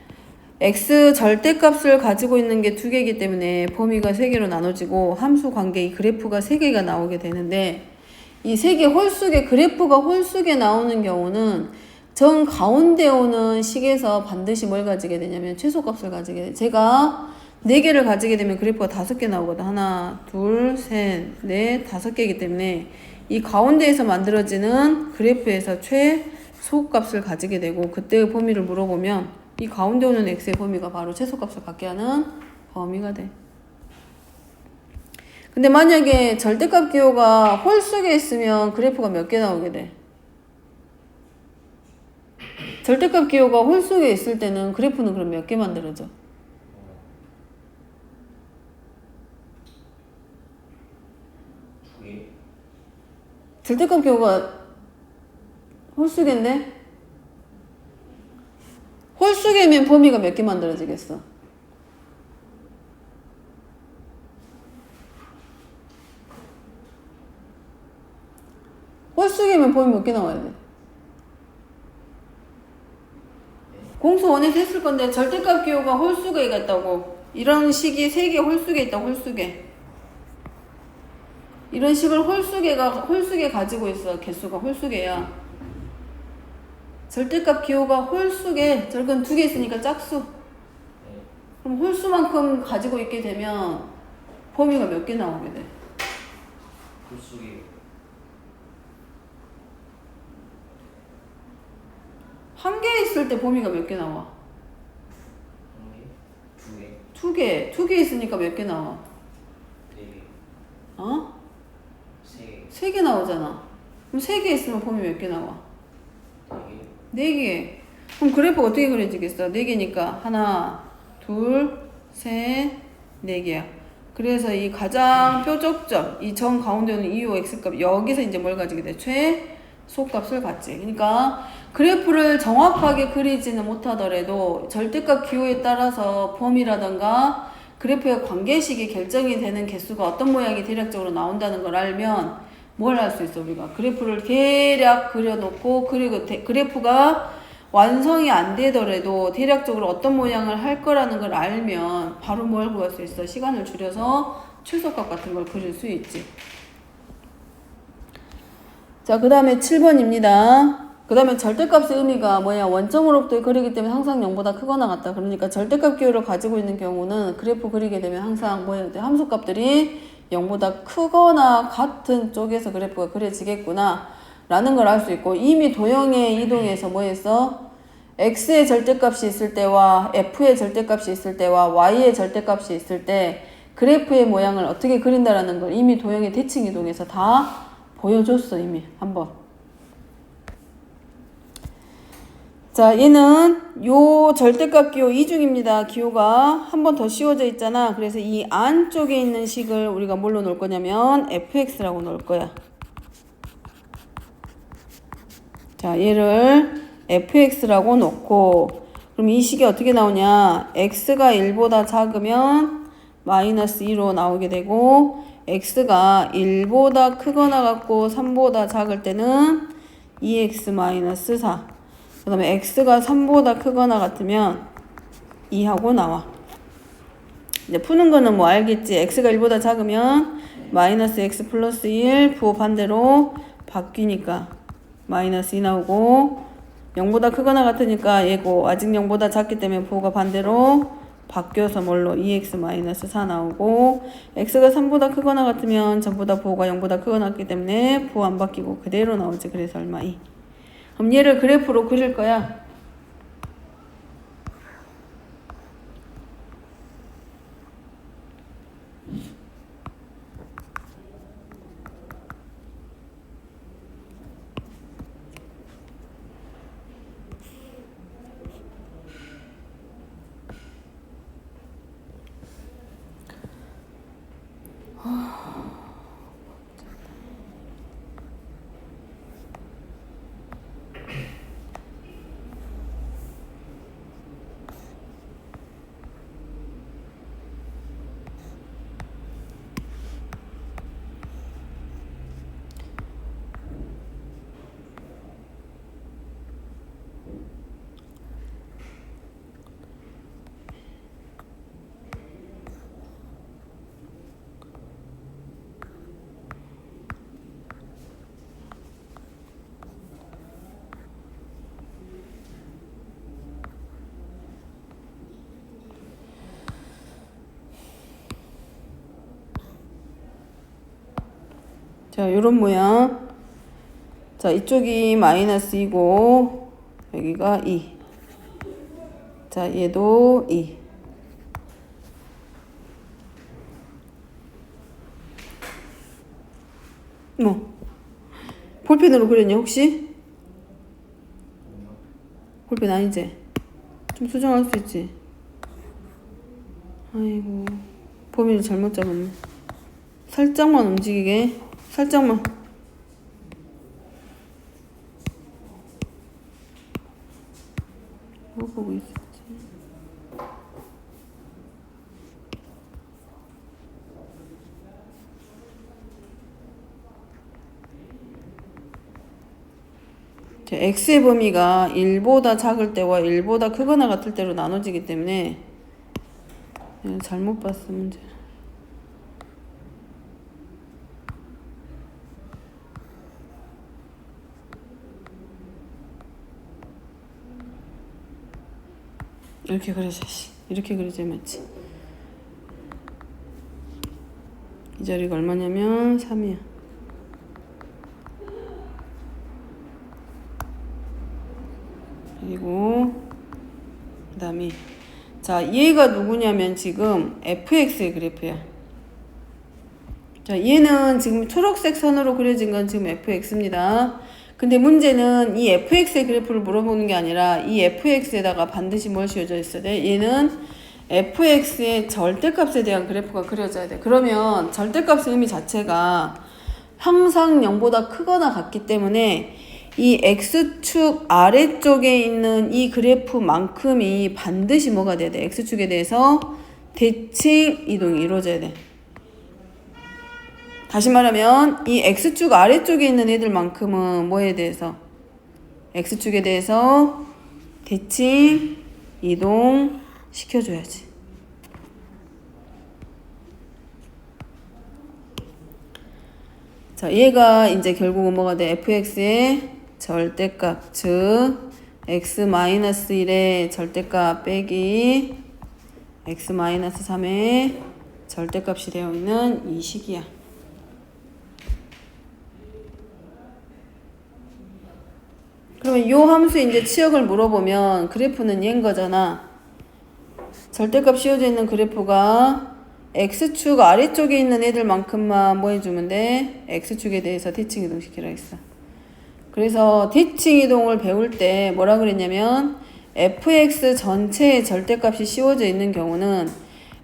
x 절대값을 가지고 있는 게 두 개이기 때문에 범위가 세 개로 나눠지고 함수 관계 이 그래프가 세 개가 나오게 되는데, 이 세 개 홀수게 그래프가 홀수게 나오는 경우는 정 가운데 오는 식에서 반드시 뭘 가지게 되냐면 최소값을 가지게 돼. 제가 4개를 가지게 되면 그래프가 5개 나오거든. 하나, 둘, 셋, 넷, 5개이기 때문에 이 가운데에서 만들어지는 그래프에서 최소값을 가지게 되고, 그때의 범위를 물어보면 이 가운데 오는 x의 범위가 바로 최소값을 갖게 하는 범위가 돼. 근데 만약에 절대값 기호가 홀수게 있으면 그래프가 몇 개 나오게 돼? 절대값 기호가 홀수게 있을 때는 그래프는 그럼 몇 개 만들어져? 절대값 기호가 홀수개인데? 홀수개면 범위가 몇 개 만들어지겠어? 홀수개면 범위 몇 개 나와야 돼? 공수 원에서 했을 건데 절대값 기호가 홀수개가 있다고. 이런 식이 3개 홀수개 있다. 홀수개. 이런 식을 홀수개 가지고 있어. 개수가 홀수개야. 절대값 기호가 홀수개. 저건 2개 있으니까 짝수. 그럼 홀수만큼 가지고 있게 되면 범위가 몇 개 나오게 돼? 홀수개. 한 개 있을 때 범위가 몇 개 나와? 한 개? 두 개? 두 개. 2개 있으니까 몇 개 나와? 네 개. 어? 세 개. 3개 나오잖아. 그럼 3개 있으면 범위 몇 개 나와? 네 개. 4개. 그럼 그래프 어떻게 그려지겠어? 4개니까 하나, 둘, 셋, 4개야. 그래서 이 가장 뾰족점, 이 정 가운데 오는 2호 x값, 여기서 이제 뭘 가지게 돼? 최소값을 갖지. 그러니까 그래프를 정확하게 그리지는 못하더라도 절대값 기호에 따라서 범위라던가 그래프의 관계식이 결정이 되는 개수가 어떤 모양이 대략적으로 나온다는 걸 알면 뭘 할 수 있어? 우리가 그래프를 대략 그려놓고, 그리고 그래프가 완성이 안 되더라도 대략적으로 어떤 모양을 할 거라는 걸 알면 바로 뭘 구할 수 있어? 시간을 줄여서 최소값 같은 걸 그릴 수 있지. 자, 그 다음에 7번입니다. 그 다음에 절대값의 의미가 뭐야? 원점으로부터 그리기 때문에 항상 0보다 크거나 같다. 그러니까 절대값 기호를 가지고 있는 경우는 그래프 그리게 되면 항상 뭐야? 함수값들이 0보다 크거나 같은 쪽에서 그래프가 그려지겠구나 라는 걸 알 수 있고, 이미 도형의 이동에서 뭐 했어? x의 절대값이 있을 때와 f의 절대값이 있을 때와 y의 절대값이 있을 때 그래프의 모양을 어떻게 그린다라는 걸 이미 도형의 대칭 이동에서 다 보여줬어. 이미 한번. 자, 얘는 요 절대값 기호 이중입니다. 기호가 한 번 더 씌워져 있잖아. 그래서 이 안쪽에 있는 식을 우리가 뭘로 놓을 거냐면 fx라고 놓을 거야. 자, 얘를 fx라고 놓고, 그럼 이 식이 어떻게 나오냐? x가 1보다 작으면 마이너스 2로 나오게 되고, x가 1보다 크거나 같고 3보다 작을 때는 2x 마이너스 4. 그 다음에 x가 3보다 크거나 같으면 2하고 나와. 이제 푸는 거는 뭐 알겠지? x가 1보다 작으면 마이너스 x 플러스 1 부호 반대로 바뀌니까 마이너스 2 나오고 0보다 크거나 같으니까 얘고 아직 0보다 작기 때문에 부호가 반대로 바뀌어서 뭘로 2x 마이너스 4 나오고 x가 3보다 크거나 같으면 전보다 부호가 0보다 크거나 같기 때문에 부호 안 바뀌고 그대로 나오지. 그래서 얼마 2. 그럼 얘를 그래프로 그릴 거야. 자, 요런 모양. 자, 이쪽이 마이너스 2고 여기가 2. 자, 얘도 2. 뭐 볼펜으로 그렸냐 혹시? 볼펜 아니지? 좀 수정할 수 있지? 아이고 범위를 잘못 잡았네. 살짝만 움직이게. 살짝만. 뭐 보고 있었지? 자, x의 범위가 1보다 작을 때와 1보다 크거나 같을 때로 나눠지기 때문에 잘못 봤어 문제. 이렇게 그려야지. 이렇게 그려야 맞지. 이 자리가 얼마냐면 3이야. 그리고 그 다음에 자 얘가 누구냐면 지금 fx의 그래프야. 자 얘는 지금 초록색 선으로 그려진 건 지금 fx입니다. 근데 문제는 이 fx의 그래프를 물어보는 게 아니라 이 fx에다가 반드시 뭘 씌워져 있어야 돼? 얘는 fx의 절대값에 대한 그래프가 그려져야 돼. 그러면 절대값의 의미 자체가 항상 0보다 크거나 같기 때문에 이 x축 아래쪽에 있는 이 그래프만큼이 반드시 뭐가 돼야 돼? x축에 대해서 대칭 이동이 이루어져야 돼. 다시 말하면 이 x축 아래쪽에 있는 애들만큼은 뭐에 대해서? x축에 대해서 대칭 이동 시켜줘야지. 자, 얘가 이제 결국은 뭐가 돼? fx의 절대값, 즉 x-1의 절대값 빼기 x-3의 절대값이 되어 있는 이 식이야. 그러면 요 함수에 이제 치역을 물어보면 그래프는 얘인 거잖아. 절대값 씌워져 있는 그래프가 x축 아래쪽에 있는 애들만큼만 뭐 해주면 돼? x축에 대해서 대칭 이동시키라 했어. 그래서 대칭 이동을 배울 때 뭐라 그랬냐면 fx 전체의 절대값이 씌워져 있는 경우는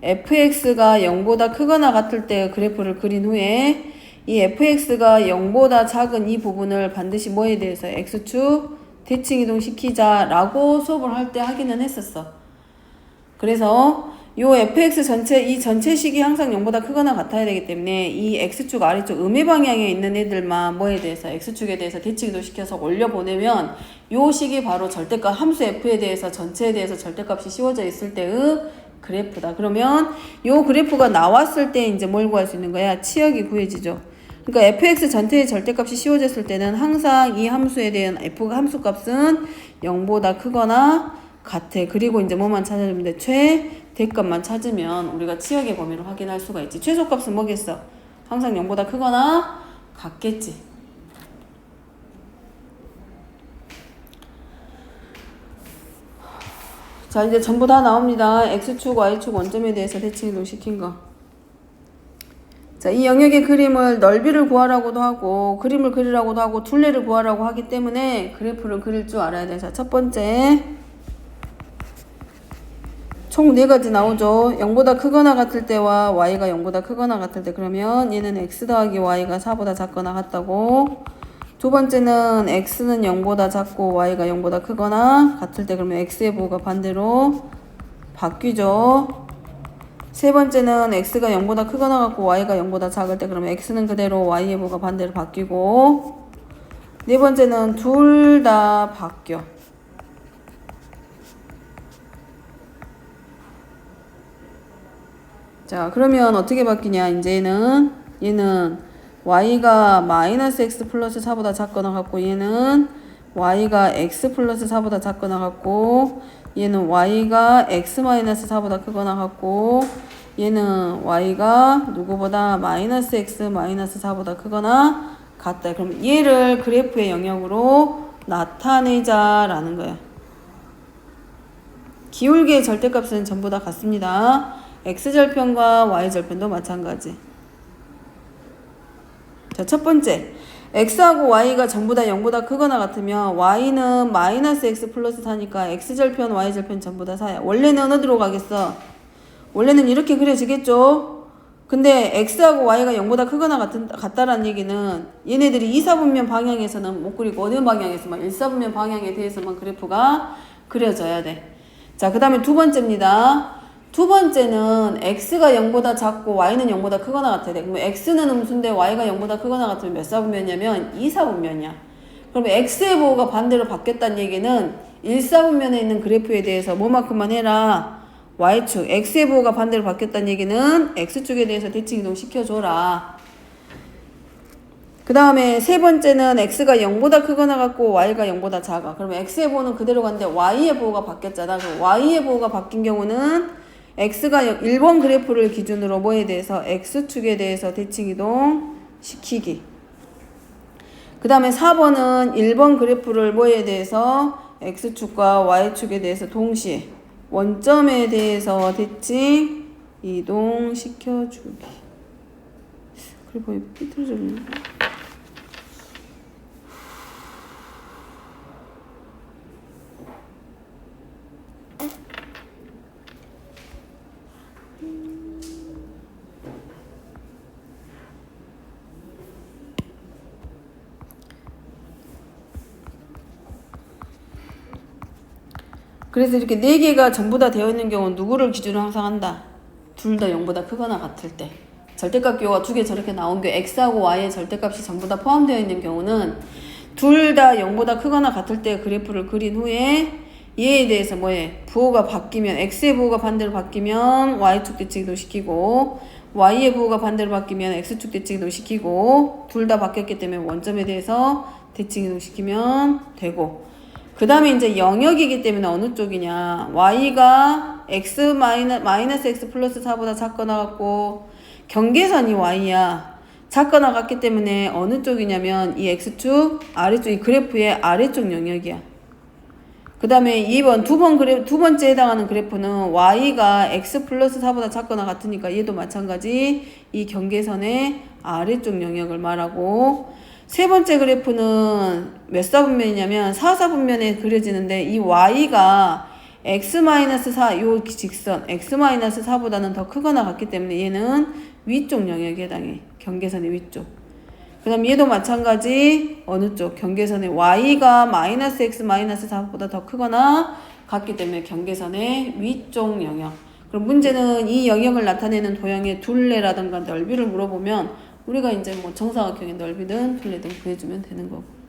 fx가 0보다 크거나 같을 때 그래프를 그린 후에 이 fx가 0보다 작은 이 부분을 반드시 뭐에 대해서 x축 대칭 이동시키자 라고 수업을 할 때 하기는 했었어. 그래서 요 fx 전체 이 전체 식이 항상 0보다 크거나 같아야 되기 때문에 이 x축 아래쪽 음의 방향에 있는 애들만 뭐에 대해서 x축에 대해서 대칭도 시켜서 올려보내면 요 식이 바로 절대값 함수 f에 대해서 전체에 대해서 절대값이 씌워져 있을 때의 그래프다. 그러면 요 그래프가 나왔을 때 이제 뭘 구할 수 있는 거야? 치역이 구해지죠. 그러니까 fx 전체의 절대값이 씌워졌을 때는 항상 이 함수에 대한 f 함수값은 0보다 크거나 같아. 그리고 이제 뭐만 찾아주면 돼? 최대값만 찾으면 우리가 치역의 범위를 확인할 수가 있지. 최소값은 뭐겠어? 항상 0보다 크거나 같겠지. 자, 이제 전부 다 나옵니다. x축, y축 원점에 대해서 대칭 이동시킨 거. 자, 이 영역의 그림을 넓이를 구하라고도 하고 그림을 그리라고도 하고 둘레를 구하라고 하기 때문에 그래프를 그릴 줄 알아야 돼. 자, 첫 번째 총 4가지 나오죠. 0보다 크거나 같을 때와 y가 0보다 크거나 같을 때. 그러면 얘는 x 더하기 y가 4보다 작거나 같다고. 두 번째는 x는 0보다 작고 y가 0보다 크거나 같을 때. 그러면 x의 부호가 반대로 바뀌죠. 세 번째는 x가 0보다 크거나 같고 y가 0보다 작을 때. 그러면 x는 그대로 y의 부호가 반대로 바뀌고. 네 번째는 둘 다 바뀌어. 자, 그러면 어떻게 바뀌냐? 이제는 얘는 y가 마이너스 x 플러스 4보다 작거나 같고 얘는 y가 x 플러스 4보다 작거나 같고 얘는 y가 x 마이너스 4보다 크거나 같고 얘는 y가 누구보다 마이너스 x 마이너스 4보다 크거나 같다. 그럼 얘를 그래프의 영역으로 나타내자라는 거야. 기울기의 절대값은 전부 다 같습니다. x절편과 y절편도 마찬가지. 자, 첫 번째 x하고 y가 전부 다 0보다 크거나 같으면 y는 마이너스 x 플러스 4니까 x절편 y절편 전부 다 4야. 원래는 어디로 가겠어? 원래는 이렇게 그려지겠죠? 근데 x하고 y가 0보다 크거나 같다라는 얘기는 얘네들이 2, 4분면 방향에서는 못 그리고 어느 방향에서만 1, 4분면 방향에 대해서만 그래프가 그려져야 돼. 자, 그 다음에 두 번째입니다. 두 번째는 x가 0보다 작고 y는 0보다 크거나 같아야 돼. 그러면 x는 음수인데 y가 0보다 크거나 같으면 몇 사분면이냐면 2, 4분면이야. 그러면 x의 부호가 반대로 바뀌었다는 얘기는 1, 4분면에 있는 그래프에 대해서 뭐만큼만 해라. y축, x의 부호가 반대로 바뀌었다는 얘기는 x축에 대해서 대칭 이동 시켜줘라. 그 다음에 세 번째는 x가 0보다 크거나 같고 y가 0보다 작아. 그러면 x의 부호는 그대로 갔는데 y의 부호가 바뀌었잖아. 그럼 y의 부호가 바뀐 경우는 x가 1번 그래프를 기준으로 뭐에 대해서 x축에 대해서 대칭 이동 시키기. 그 다음에 4번은 1번 그래프를 뭐에 대해서 x축과 y축에 대해서 동시에 원점에 대해서 대칭 이동 시켜주기. 그리고 삐뚤어졌네. 그래서 이렇게 4개가 전부 다 되어 있는 경우는 누구를 기준으로 항상 한다? 둘 다 0보다 크거나 같을 때. 절대값 기호가 2개 저렇게 나온 게 x하고 y의 절대값이 전부 다 포함되어 있는 경우는 둘 다 0보다 크거나 같을 때 그래프를 그린 후에 얘에 대해서 뭐해? 부호가 바뀌면 x의 부호가 반대로 바뀌면 y축 대칭도 시키고 y의 부호가 반대로 바뀌면 x축 대칭도 시키고 둘 다 바뀌었기 때문에 원점에 대해서 대칭도 시키면 되고 그 다음에 이제 영역이기 때문에 어느 쪽이냐. y가 x 마이너스 x 플러스 4보다 작거나 같고 경계선이 y야. 작거나 같기 때문에 어느 쪽이냐면 이 x축 아래쪽 이 그래프의 아래쪽 영역이야. 그 다음에 2번 두 번째 해당하는 그래프는 y가 x 플러스 4보다 작거나 같으니까 얘도 마찬가지 이 경계선의 아래쪽 영역을 말하고 세 번째 그래프는 몇 사분면이냐면 4, 4분면에 그려지는데 이 y가 x-4 요 직선 x-4보다는 더 크거나 같기 때문에 얘는 위쪽 영역에 해당해. 경계선의 위쪽. 그 다음 얘도 마찬가지 어느 쪽? 경계선의 y가 마이너스 x 마이너스 4보다 더 크거나 같기 때문에 경계선의 위쪽 영역. 그럼 문제는 이 영역을 나타내는 도형의 둘레라든가 넓이를 물어보면 우리가 이제 뭐 정사각형의 넓이든 둘레든 구해주면 되는 거고.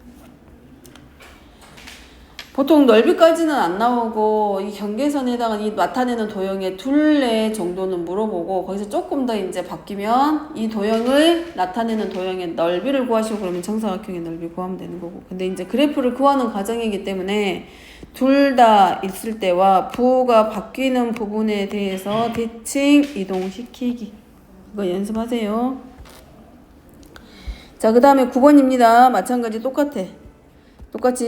보통 넓이까지는 안 나오고 이 경계선에다가 이 나타내는 도형의 둘레 정도는 물어보고 거기서 조금 더 이제 바뀌면 이 도형을 나타내는 도형의 넓이를 구하시고 그러면 정사각형의 넓이 구하면 되는 거고. 근데 이제 그래프를 구하는 과정이기 때문에 둘 다 있을 때와 부호가 바뀌는 부분에 대해서 대칭 이동시키기. 이거 연습하세요. 자, 그 다음에 9번입니다. 마찬가지 똑같이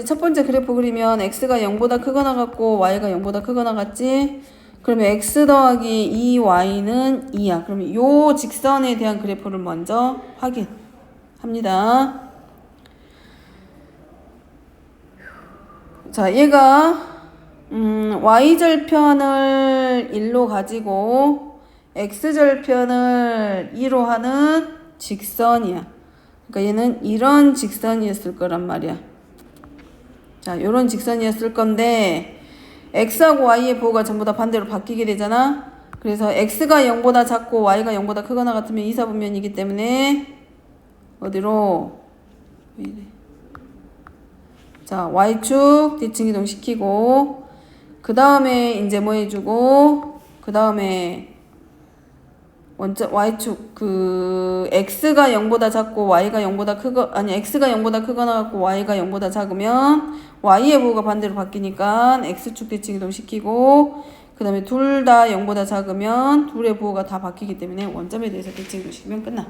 첫 번째 그래프 그리면 x가 0보다 크거나 같고 y가 0보다 크거나 같지? 그러면 x 더하기 2y는 2야. 그러면 요 직선에 대한 그래프를 먼저 확인합니다. 자, 얘가 y절편을 1로 가지고 x절편을 2로 하는 직선이야. 그러니까 얘는 이런 직선이었을 거란 말이야. 자, 요런 직선이었을 건데 x하고 y의 부호가 전부 다 반대로 바뀌게 되잖아. 그래서 x가 0보다 작고 y가 0보다 크거나 같으면 이사분면이기 때문에 어디로? 자, y축 대칭 이동시키고 그 다음에 이제 뭐 해주고 그 다음에 y축 x가 0보다 작고 y가 0보다 x가 0보다 크거나 같고 y가 0보다 작으면 y의 부호가 반대로 바뀌니까 x축 대칭 이동시키고 그 다음에 둘 다 0보다 작으면 둘의 부호가 다 바뀌기 때문에 원점에 대해서 대칭 이동시키면 끝나.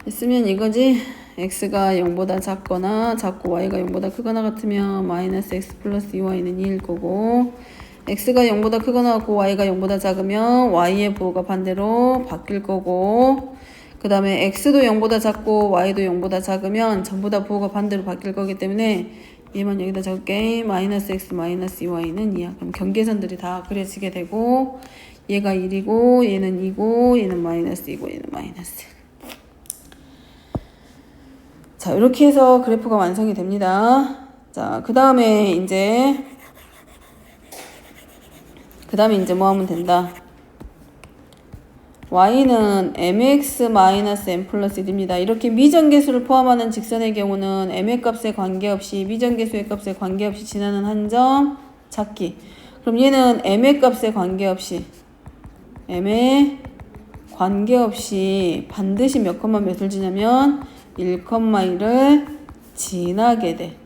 했으면 이거지. x가 0보다 작거나 작고 y가 0보다 크거나 같으면 마이너스 x 플러스 2y는 2일 거고 x가 0보다 크거나 같고 y가 0보다 작으면 y의 부호가 반대로 바뀔 거고 그 다음에 x도 0보다 작고 y도 0보다 작으면 전부 다 부호가 반대로 바뀔 거기 때문에 얘만 여기다 적을게. 마이너스 x 마이너스 2y는 2야. 그럼 경계선들이 다 그려지게 되고 얘가 1이고 얘는 2고 얘는 마이너스 2고 얘는 마이너스. 자, 이렇게 해서 그래프가 완성이 됩니다. 자, 그 다음에 이제 뭐 하면 된다. y는 mx-n 플러스 1입니다. 이렇게 미정계수를 포함하는 직선의 경우는 m의 값에 관계없이 미정계수의 값에 관계없이 지나는 한 점 찾기. 그럼 얘는 m의 값에 관계없이 반드시 몇 콤마 몇을 지나면 1,1을 지나게 돼.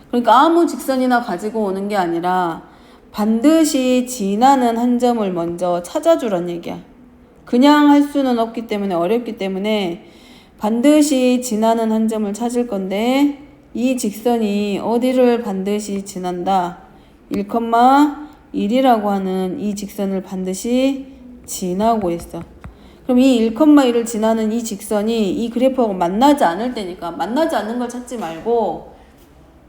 그러니까 아무 직선이나 가지고 오는 게 아니라 반드시 지나는 한 점을 먼저 찾아주란 얘기야. 그냥 할 수는 없기 때문에 어렵기 때문에 반드시 지나는 한 점을 찾을 건데 이 직선이 어디를 반드시 지난다. 1,1이라고 하는 이 직선을 반드시 지나고 있어. 그럼 이 1,1을 지나는 이 직선이 이 그래프하고 만나지 않을 때니까 만나지 않는 걸 찾지 말고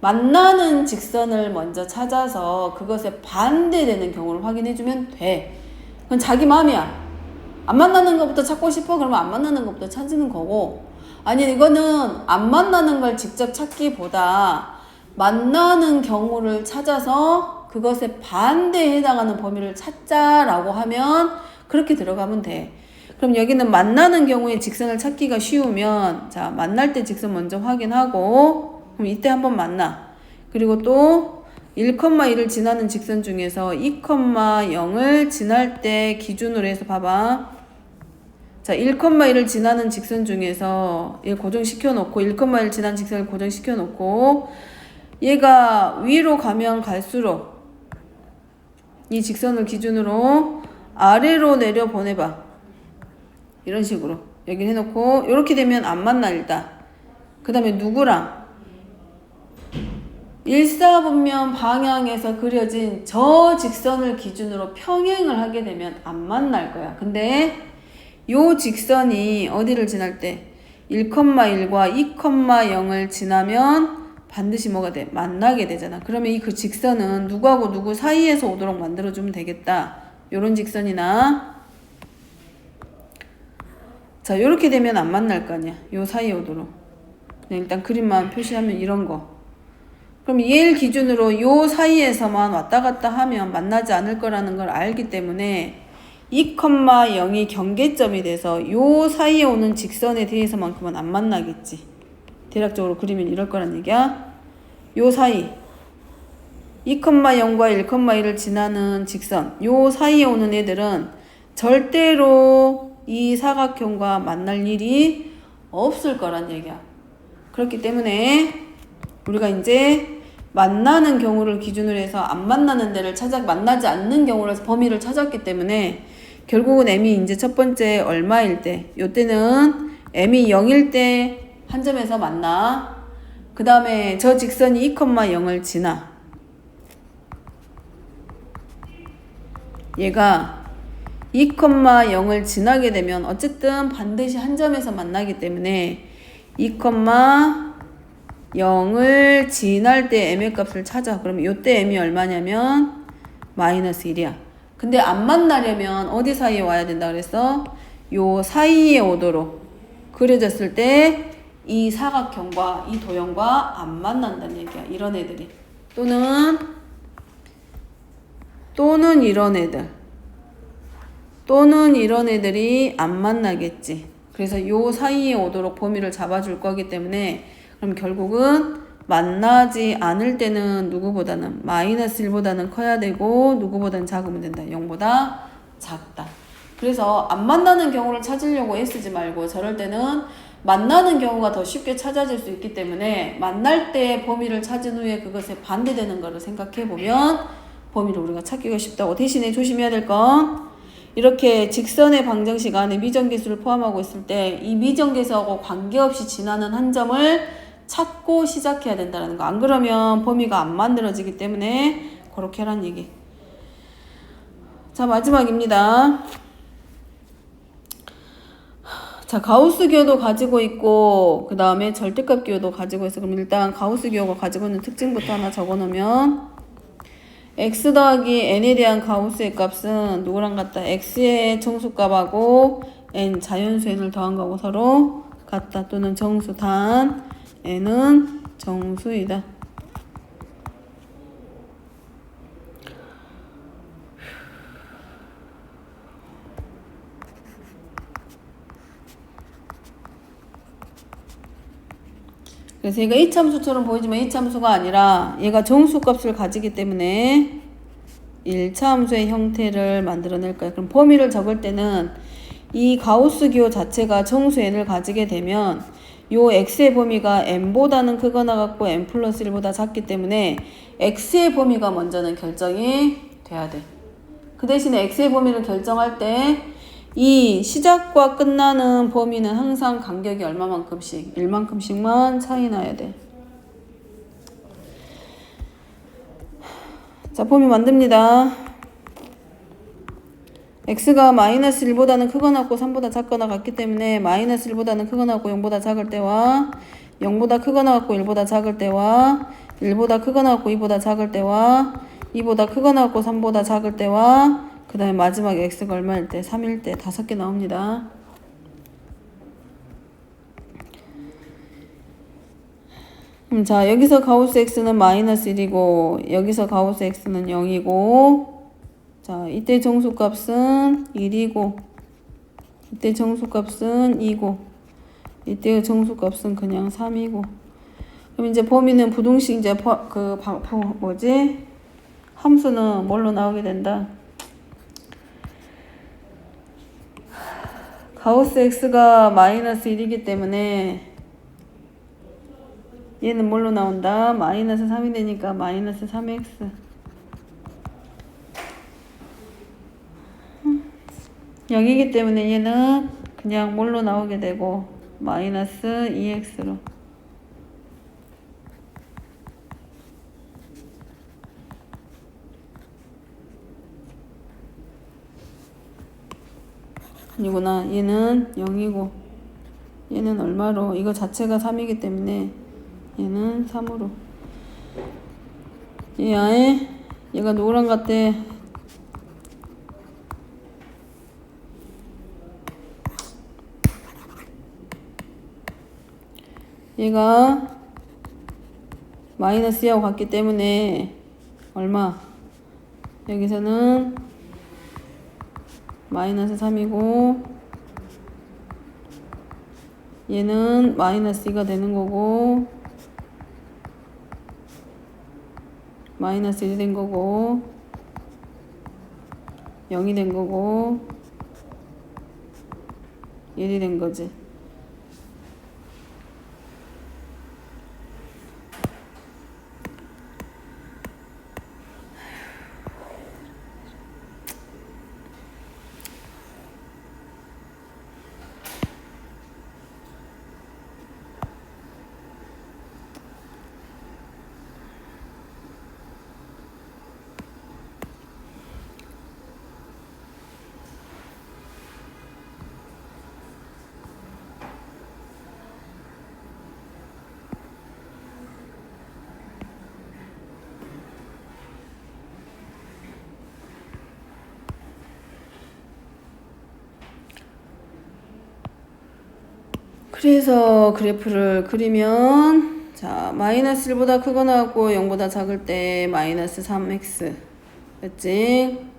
만나는 직선을 먼저 찾아서 그것에 반대되는 경우를 확인해주면 돼. 그건 자기 마음이야. 안 만나는 것부터 찾고 싶어? 그러면 안 만나는 것부터 찾는 거고 아니 이거는 안 만나는 걸 직접 찾기보다 만나는 경우를 찾아서 그것에 반대에 해당하는 범위를 찾자라고 하면 그렇게 들어가면 돼. 그럼 여기는 만나는 경우에 직선을 찾기가 쉬우면 자 만날 때 직선 먼저 확인하고 그럼 이때 한번 만나. 그리고 또 1,1을 지나는 직선 중에서 2,0을 지날 때 기준으로 해서 봐봐. 자 1,1을 지나는 직선 중에서 얘 고정시켜 놓고 1,1 지난 직선을 고정시켜 놓고 얘가 위로 가면 갈수록 이 직선을 기준으로 아래로 내려 보내봐. 이런 식으로 여기 해놓고 이렇게 되면 안 만나 일단. 그 다음에 누구랑? 일사분면 방향에서 그려진 저 직선을 기준으로 평행을 하게 되면 안 만날 거야. 근데 요 직선이 어디를 지날 때 1,1과 2,0을 지나면 반드시 뭐가 돼? 만나게 되잖아. 그러면 이 그 직선은 누구하고 누구 사이에서 오도록 만들어주면 되겠다. 요런 직선이나 자, 요렇게 되면 안 만날 거 아니야. 요 사이에 오도록. 그냥 일단 그림만 표시하면 이런 거. 그럼 얘를 기준으로 요 사이에서만 왔다 갔다 하면 만나지 않을 거라는 걸 알기 때문에 2,0이 경계점이 돼서 요 사이에 오는 직선에 대해서만큼은 안 만나겠지. 대략적으로 그리면 이럴 거란 얘기야. 요 사이 2,0과 1,1을 지나는 직선 요 사이에 오는 애들은 절대로 이 사각형과 만날 일이 없을 거란 얘기야. 그렇기 때문에 우리가 이제 만나는 경우를 기준으로 해서 안 만나는 데를 만나지 않는 경우로 해서 범위를 찾았기 때문에 결국은 m이 이제 첫 번째 얼마일 때, 요때는 m이 0일 때 한 점에서 만나. 그 다음에 저 직선이 2,0을 지나. 얘가 2,0을 지나게 되면 어쨌든 반드시 한 점에서 만나기 때문에 2,0을 지날 때 m의 값을 찾아. 그러면 요때 m이 얼마냐면 마이너스 1이야. 근데 안 만나려면 어디 사이에 와야 된다 그랬어? 요 사이에 오도록 그려졌을 때 이 사각형과 이 도형과 안 만난다는 얘기야. 이런 애들이. 또는 이런 애들. 또는 이런 애들이 안 만나겠지. 그래서 요 사이에 오도록 범위를 잡아줄 거기 때문에 그럼 결국은 만나지 않을 때는 누구보다는 마이너스 1보다는 커야 되고 누구보다는 작으면 된다. 0보다 작다. 그래서 안 만나는 경우를 찾으려고 애쓰지 말고 저럴 때는 만나는 경우가 더 쉽게 찾아질 수 있기 때문에 만날 때 범위를 찾은 후에 그것에 반대되는 거를 생각해 보면 범위를 우리가 찾기가 쉽다고. 대신에 조심해야 될 건 이렇게 직선의 방정식 안에 미정계수를 포함하고 있을 때 이 미정계수하고 관계없이 지나는 한 점을 찾고 시작해야 된다는 거. 안 그러면 범위가 안 만들어지기 때문에 그렇게 하라는 얘기. 자, 마지막입니다. 자, 가우스 기호도 가지고 있고 그 다음에 절대값 기호도 가지고 있어. 그럼 일단 가우스 기호가 가지고 있는 특징부터 하나 적어놓으면 x 더하기 n에 대한 가우스의 값은 누구랑 같다? x의 정수값하고 n 자연수 n을 더한 거하고 서로 같다. 또는 정수 단 n은 정수이다. 그래서 얘가 이차함수처럼 보이지만 이차함수가 아니라 얘가 정수값을 가지기 때문에 1차함수의 형태를 만들어낼 거야. 그럼 범위를 적을 때는 이 가우스 기호 자체가 정수 n을 가지게 되면 요 x의 범위가 n보다는 크거나 같고 n 플러스 1보다 작기 때문에 x의 범위가 먼저는 결정이 돼야 돼. 그 대신에 x의 범위를 결정할 때 이 시작과 끝나는 범위는 항상 간격이 얼마만큼씩 1만큼씩만 차이 나야 돼. 자, 범위 만듭니다. x가 마이너스 1보다는 크거나 같고 3보다 작거나 같기 때문에 마이너스 1보다는 크거나 같고 0보다 작을 때와 0보다 크거나 같고 1보다 작을 때와 1보다 크거나 같고 2보다 작을 때와 2보다 크거나 같고 3보다 작을 때와 그 다음에 마지막에 x가 얼마일 때? 3일 때 5개 나옵니다. 자, 여기서 가우스 x는 마이너스 1이고 여기서 가우스 x는 0이고 자, 이때 정수값은 1이고 이때 정수값은 2고 이때의 정수값은 그냥 3이고 그럼 이제 범위는 부등식 이제 함수는 뭘로 나오게 된다? 가우스 x가 마이너스 1이기 때문에 얘는 뭘로 나온다? 마이너스 3이 되니까 마이너스 3x 0이기 때문에 얘는 그냥 뭘로 나오게 되고 마이너스 2x로 아니구나. 얘는 0이고 얘는 얼마로? 이거 자체가 3이기 때문에 얘는 3으로 얘 아예 얘가 누구랑 같아? 얘가 마이너스 2하고 같기 때문에 얼마? 여기서는 마이너스 3이고 얘는 마이너스 2가 되는 거고 마이너스 1이 된 거고 0이 된 거고 1이 된 거지. 그래서 그래프를 그리면 자 마이너스 1보다 크거나 같고 0보다 작을 때 마이너스 3x 됐지?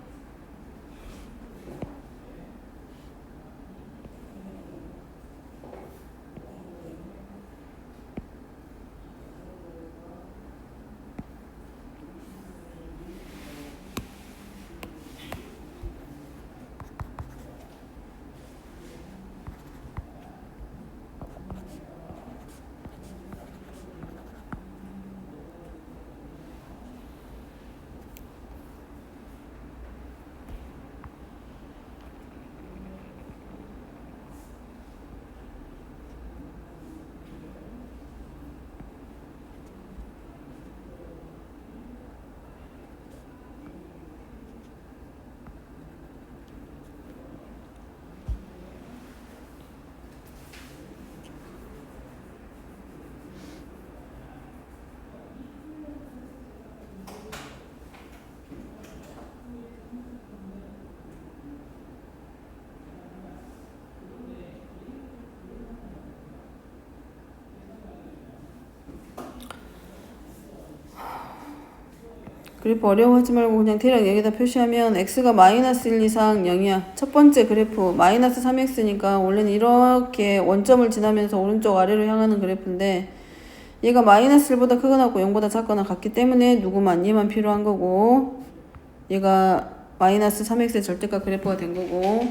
그래프 어려워하지 말고 그냥 대략 여기다 표시하면 x가 마이너스 1 이상 0이야. 첫 번째 그래프 마이너스 3x니까 원래는 이렇게 원점을 지나면서 오른쪽 아래로 향하는 그래프인데 얘가 마이너스 1보다 크거나 같고 0보다 작거나 같기 때문에 누구만 얘만 필요한 거고 얘가 마이너스 3x의 절대값 그래프가 된 거고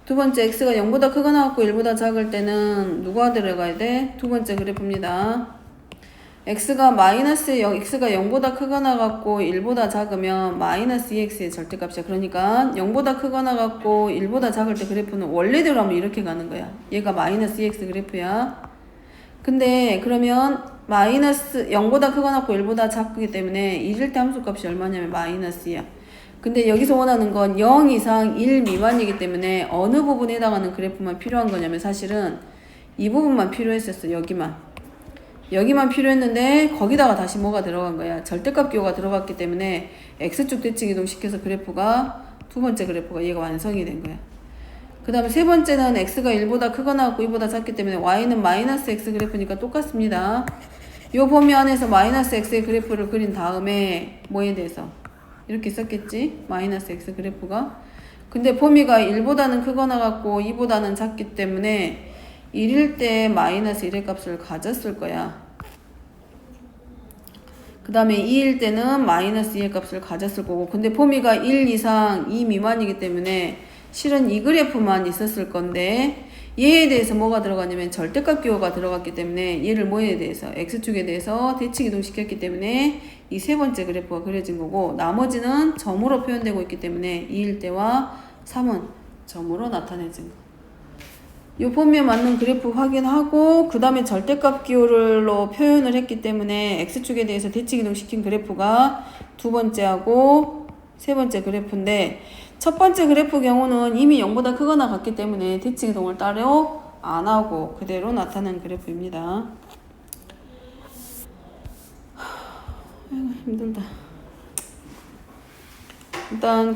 두 번째 x가 0보다 크거나 같고 1보다 작을 때는 누가 들어가야 돼? 두 번째 그래프입니다. x가 마이너스 0, x가 0보다 크거나 같고 1보다 작으면 마이너스 2x의 절대값이야. 그러니까 0보다 크거나 같고 1보다 작을 때 그래프는 원래대로 하면 이렇게 가는 거야. 얘가 마이너스 2x 그래프야. 근데 그러면 마이너스 0보다 크거나 같고 1보다 작기 때문에 이럴 때 함수값이 얼마냐면 마이너스 2야. 근데 여기서 원하는 건 0 이상 1 미만이기 때문에 어느 부분에 해당하는 그래프만 필요한 거냐면 사실은 이 부분만 필요했었어. 여기만 필요했는데 거기다가 다시 뭐가 들어간 거야. 절대값 기호가 들어갔기 때문에 x축 대칭 이동시켜서 그래프가 두 번째 그래프가 얘가 완성이 된 거야. 그 다음에 세 번째는 x가 1보다 크거나 같고 2보다 작기 때문에 y는 마이너스 x 그래프니까 똑같습니다. 요 범위 안에서 마이너스 x의 그래프를 그린 다음에 뭐에 대해서 이렇게 썼겠지? 마이너스 x 그래프가. 근데 범위가 1보다는 크거나 같고 2보다는 작기 때문에 1일 때 마이너스 1의 값을 가졌을 거야. 그 다음에 2일 때는 마이너스 2의 값을 가졌을 거고 근데 범위가 1 이상 2 미만이기 때문에 실은 이 그래프만 있었을 건데 얘에 대해서 뭐가 들어가냐면 절대값 기호가 들어갔기 때문에 얘를 뭐에 대해서 x축에 대해서 대칭 이동시켰기 때문에 이 세 번째 그래프가 그려진 거고 나머지는 점으로 표현되고 있기 때문에 2일 때와 3은 점으로 나타내진 거. 요 범위에 맞는 그래프 확인하고 그 다음에 절대값 기호로 표현을 했기 때문에 x축에 대해서 대칭 이동시킨 그래프가 두 번째하고 세 번째 그래프인데 첫 번째 그래프 경우는 이미 0보다 크거나 같기 때문에 대칭 이동을 따로 안 하고 그대로 나타난 그래프입니다. 아이고 힘들다. 일단